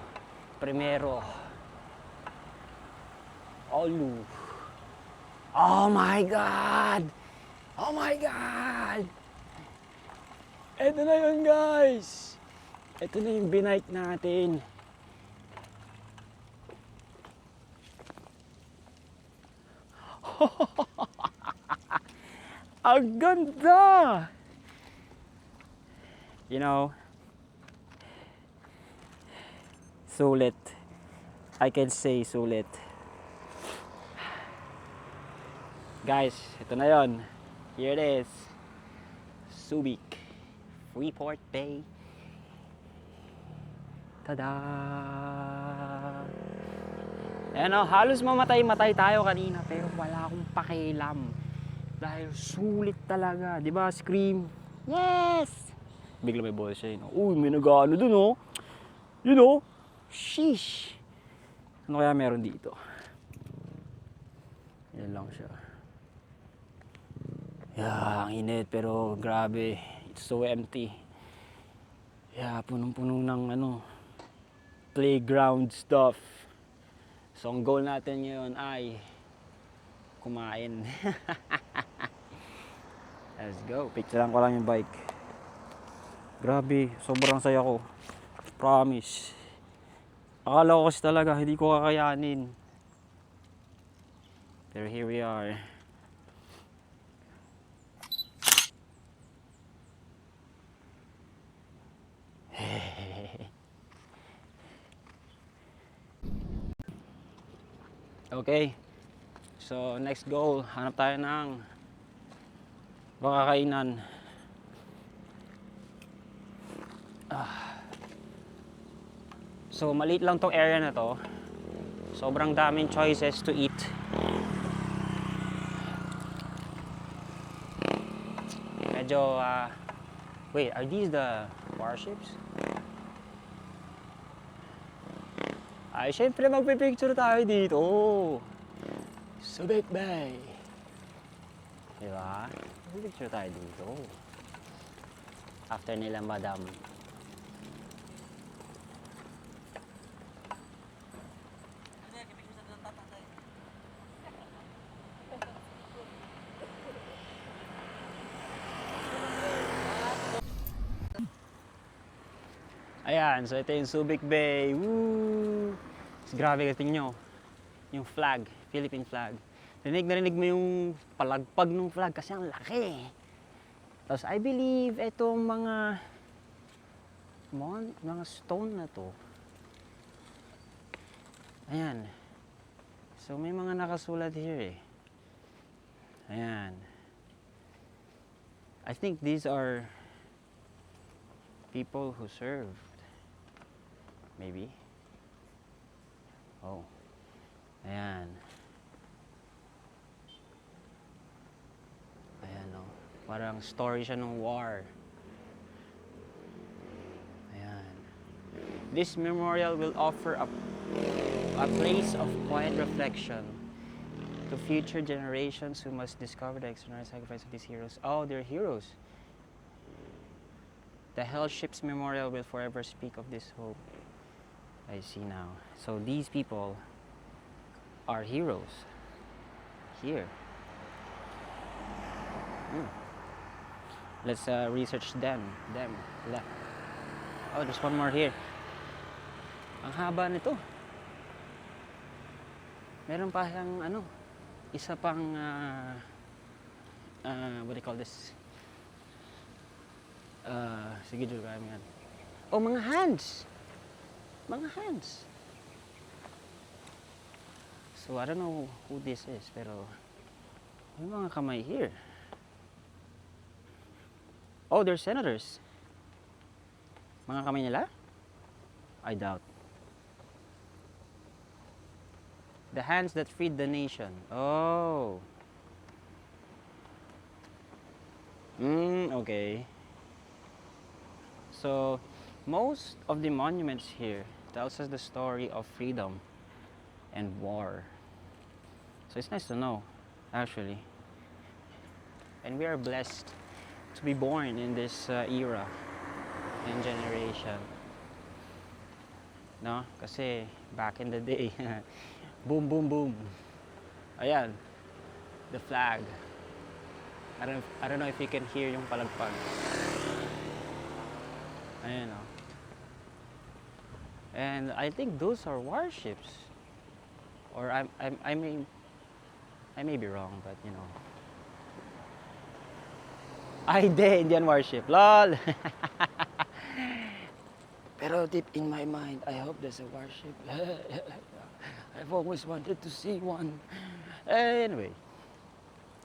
Primero. Olu. Oh my God! Oh my God! Eto na yun, guys. Ito na yung binike natin. Ang ganda! You know, sulit. I can say sulit. Guys, ito na yon. Here it is. Subic. Freeport Bay. Tada! Ayan o, halos mamatay-matay tayo kanina pero wala akong pakialam. Dahil sulit talaga. Di ba? Scream. Yes! Bigla may boses siya. Uy, may nag-ano dun oh. You know? Sheesh! Ano kaya meron dito? Yan lang siya. Yeah, ang init pero grabe. It's so empty. Yeah, punong-puno ng ano, playground stuff. So ang goal natin ngayon ay kumain. Let's go. Picturean ko lang yung bike. Grabe, sobrang saya ko. Promise. Akala ko kasi talaga hindi ko kakayanin. Pero here we are. Okay. So next goal, hanap tayo ng kakainan. So maliit lang tong area na to. Sobrang daming choices to eat. Medyo wait, are these the warships? Ay, syempre magpipicture tayo dito. Subic Bay. Diba? Magpipicture tayo dito. After nila, madam. Ayan, so ito yung Subic Bay. Woo! Grabe, tingnan nyo. Yung flag, Philippine flag. Narinig mo yung palagpag ng flag kasi ang laki. Tapos I believe itong mga stone na to. Ayan. So may mga nakasulat here eh. Ayan. I think these are people who served. Maybe. Oh. Ayan. Ayan o. Parang story siya ng war. Ayan. This memorial will offer a place of quiet reflection to future generations who must discover the extraordinary sacrifice of these heroes. Oh, they're heroes. The Hell Ships Memorial will forever speak of this hope. I see now. So these people are heroes here. Let's research them. Oh, there's one more here. Ang haba nito. Meron pa siyang ano, isa pang what do you call this? Sige, Jul, kaya mo yan. Oh, mga hands. Mga hands. So, I don't know who this is, pero may mga kamay here. Oh, they're senators. Mga kamay nila? I doubt. The hands that freed the nation. Oh. Okay. So, most of the monuments here tells us the story of freedom and war. So it's nice to know, actually. And we are blessed to be born in this era and generation. No? Kasi back in the day, boom, boom, boom. Ayan, the flag. I don't know if you can hear yung palagpag. Ayan, oh. And I think those are warships. Or I may be wrong, but you know. Ay, hindi yan warship. LOL! Pero deep in my mind, I hope there's a warship. I've always wanted to see one. Anyway,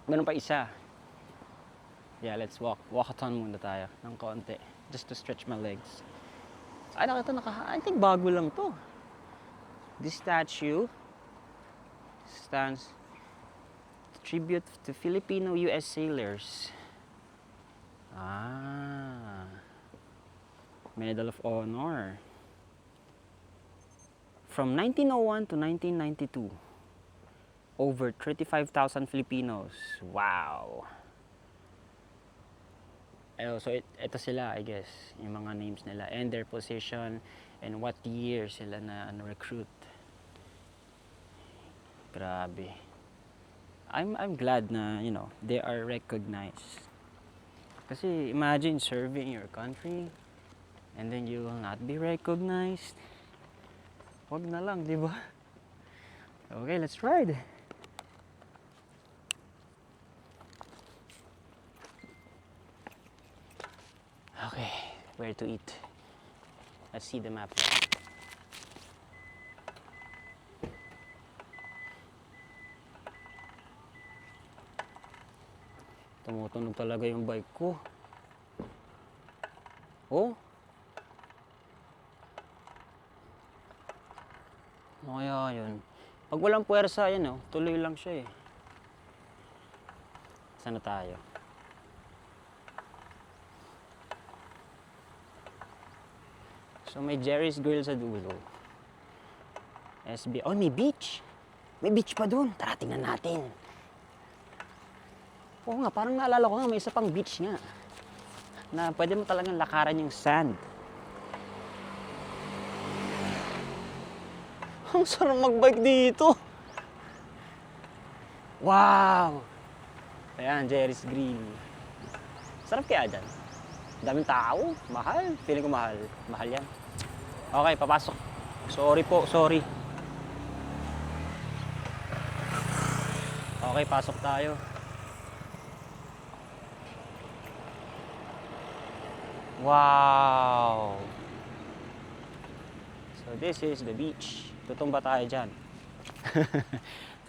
meron pa isa. Yeah, let's walk-a-thon muna tayo ng konti. Just to stretch my legs. Ay, I think bago lang to. This statue stands tribute to Filipino U.S. sailors. Ah, Medal of Honor. From 1901 to 1992, over 35,000 Filipinos. Wow. So ito sila, I guess, yung mga names nila and their position and what year sila na recruit. Grabe. I'm glad na, you know, they are recognized. Kasi imagine serving your country and then you will not be recognized. Wag na lang, di ba? Okay, let's ride. Okay, where to eat? Let's see the map now. Tumutunog talaga yung bike ko. Oh? Ano kaya yun? Pag walang puwersa, yan oh, tuloy lang siya eh. Saan na tayo? So may Jerry's Grill sa dulo. SB. Oh, may beach. May beach pa dun. Tara, tingnan natin. Oo nga, parang naalala ko nga, may isa pang beach nga. Na pwede mo talagang lakaran yung sand. Ang sarap magbike dito. Wow! Ayan, Jerry's Grill. Sarap kaya dyan. Daming tao. Mahal. Feeling ko mahal. Mahal yan. Okay, papasok. Sorry po, sorry. Okay, pasok tayo. Wow! So this is the beach. Tutumba tayo dyan.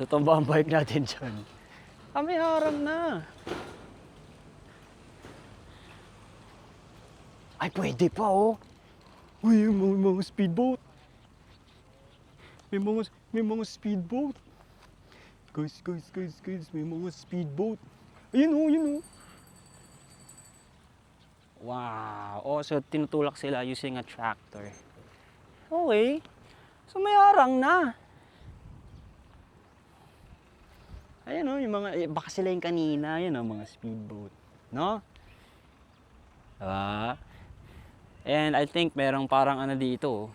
Tutumba ang bike natin dyan. May harang na. Ay, pwede pa oh. Uy, may mga speedboat. May mga speedboat. Guys, may mga speedboat. Ayun oh. Wow. Oh, so tinutulak sila using a tractor. Okay. So may harang na. Ayan oh, yung mga, baka sila yung kanina, yan oh, mga speedboat. No? And I think merong parang ano dito,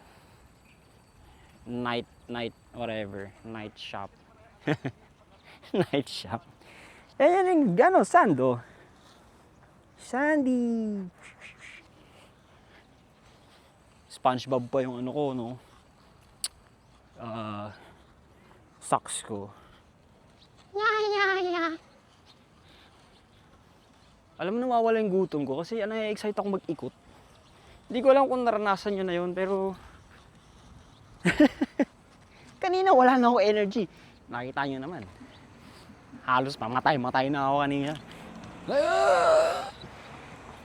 night shop. Night shop. Ayan yung gano, sand oh. Sandy. SpongeBob pa yung ano ko, no? Socks ko. Alam mo, nawawala yung gutom ko kasi excite ako mag-ikot. Hindi ko alam kung naranasan nyo na yun, pero kanina wala na ako energy. Nakita nyo naman. Halos matay na ako kanina.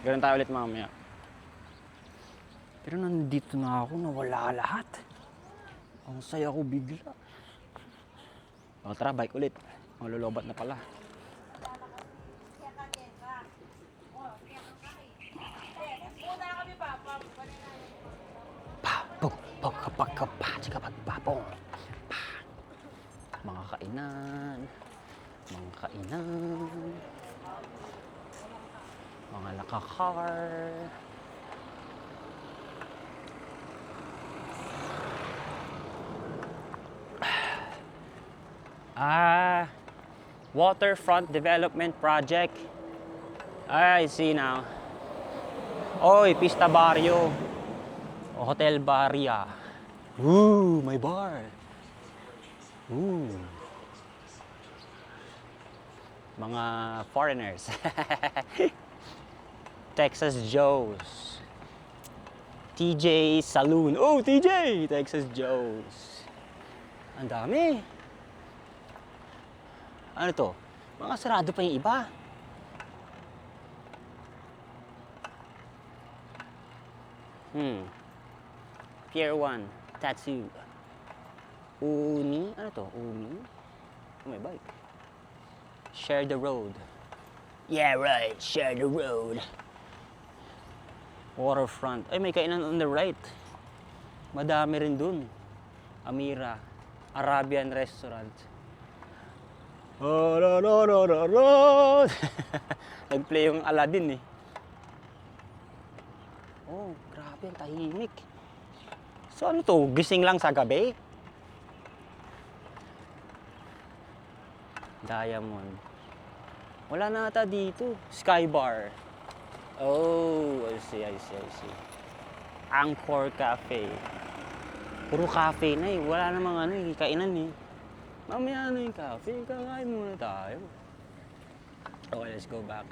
Ganun tayo ulit mamaya. Pero nandito na ako, nawala lahat. Ang saya ko bigla. O tara, bike ulit. Malulubat na pala. Pagkapagpapong. Mga kainan. Mga nakakar. Waterfront Development Project. I see now. Oy, Pista Barrio. Hotel Barria. Ooh, may bar. Ooh. Mga foreigners. Texas Joe's. TJ Saloon. Oh, TJ! Texas Joe's. Ang dami. Ano to? Mga sarado pa yung iba. Pier 1. Tattoo. Uni. Ano to? Uni? Oh, may bike. Share the road. Yeah, right. Share the road. Waterfront. Ay, may kainan on the right. Madami rin dun. Amira. Arabian Restaurant. Nag-play yung Aladdin eh. Oh, grabe, ang tahimik. So ano to? Gising lang sa gabi? Diamond. Wala na ata dito. Sky Bar. Oh, I see. Angkor Cafe. Puro cafe na eh. Wala namang kainan eh. Mamaya na yung cafe. Kakain muna tayo. Okay, let's go back.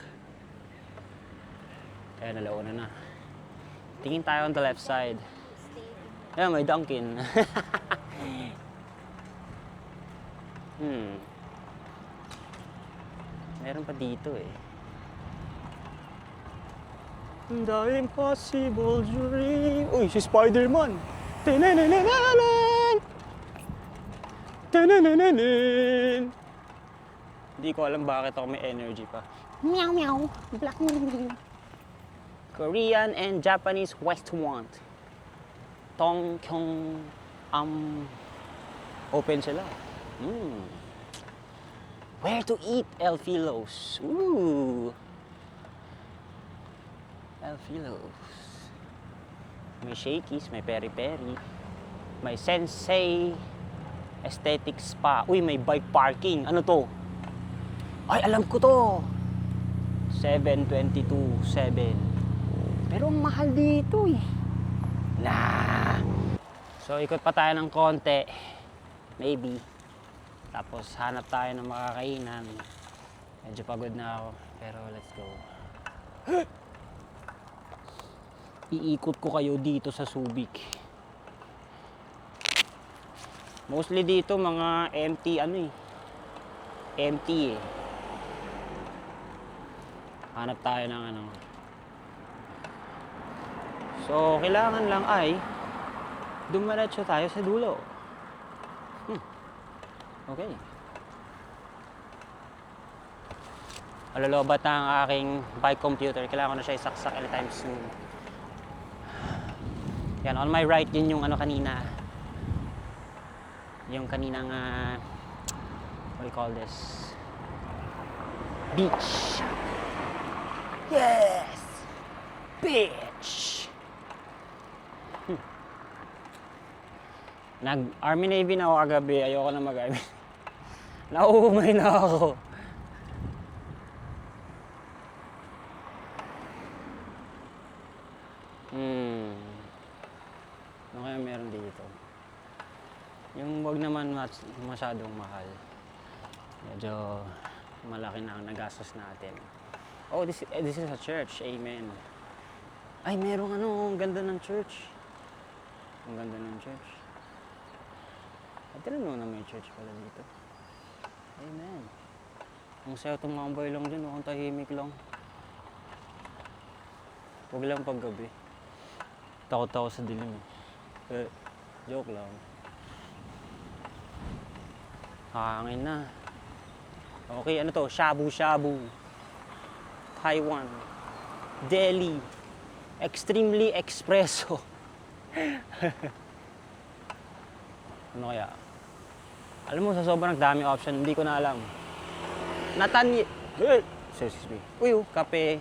Kaya nalauna na. Tingin tayo on the left side. Yeah, may Dunkin. Meron pa dito eh. The impossible dream. Uy, si Spider-Man. Hindi ko alam bakit ako may energy pa. Meow meow. Black mirror. Korean and Japanese restaurant. Tongkyong open sila. Where to eat? El Filos. Ooh. El Filos. May Shakey's, may peri-peri. May Sensei Aesthetic Spa. Uy, may bike parking. Ano to? Ay, alam ko to. 722.7. Pero ang mahal dito eh. Nah. So, ikot pa tayo ng konti. Maybe. Tapos, hanap tayo ng makakainan. Medyo pagod na ako. Pero, let's go. Iikot ko kayo dito sa Subic. Mostly dito, mga empty, empty eh. Hanap tayo ng So, kailangan lang ay dumiretso tayo sa dulo. Okay. Malolobat na ang aking bike computer. Kailangan ko na siya isaksak anytime soon. Yan, on my right, yun yung kanina. Yung kaninang, what do you call this? Beach. Yes! Beach! Nag-Army Navy na ako kagabi. Ayoko na mag-Army. Nauumay na ako. meron dito. Yung wag naman masyadong mahal. Medyo malaki na ang nagastos natin. Oh, this is a church. Amen. Ay, merong ang ganda ng church. Ang ganda ng church. I didn't know na may church pala dito. Amen. Ang saya tumambay lang dyan, mukhang tahimik lang. Huwag lang paggabi. Takot ako sa dilim. Joke lang. Hangin na. Okay, ano to? Shabu-shabu. Taiwan. Delhi. Extremely espresso. Ano kaya? Alam mo, sa sobrang daming option, hindi ko na alam. Excuse me. Cafe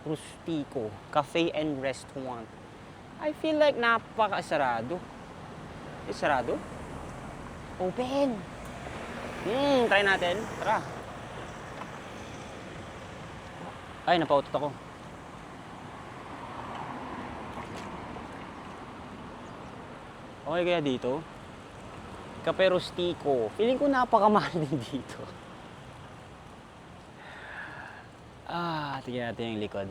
Rustico. Cafe and Restaurant. I feel like napaka-sarado. Is sarado? Open! Try natin. Tara. Ay, napautot ako. Okay kaya dito? Cafe Rustico. Feeling ko napakamahal din dito. Tingnan natin yung likod.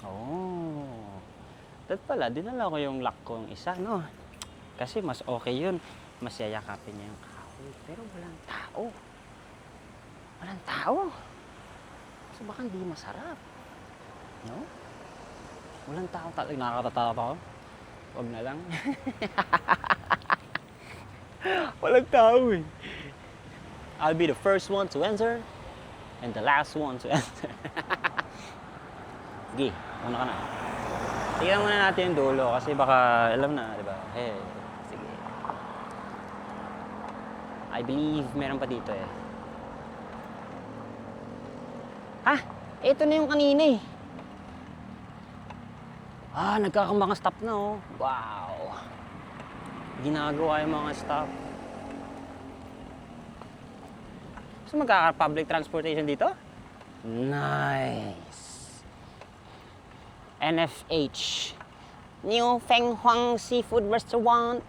Oh. Dahil pala, dinala ko yung lock kong isa, no? Kasi mas okay yun. Mas yayakapin niya yung kahoy. Pero walang tao. Walang tao. So baka hindi masarap. No? Walang tao talaga. Nakakatatakot ako. Huwag na lang. Walang tao eh. I'll be the first one to enter and the last one to enter. Sige, una ka na. Tingnan muna natin yung dulo kasi baka alam na, di ba? Sige. I believe meron pa dito eh. Ito na yung kanina eh. Nagkakamang stop na oh. Wow. Ginagawa yung mga stop. So magkaka-public transportation dito? Nice. NFH. New Feng Huang Seafood Restaurant.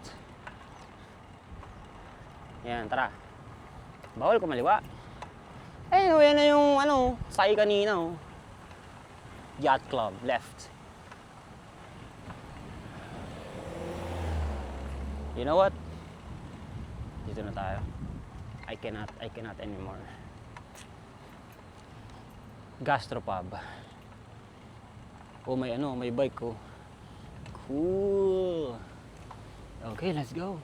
Yan, tara. Bawal kumaliwa. Yan na yung say kanina oh. Yacht Club, left. You know what? Dito na tayo. I cannot anymore. Gastropub. Oh, may bike ko. Cool. Okay, let's go.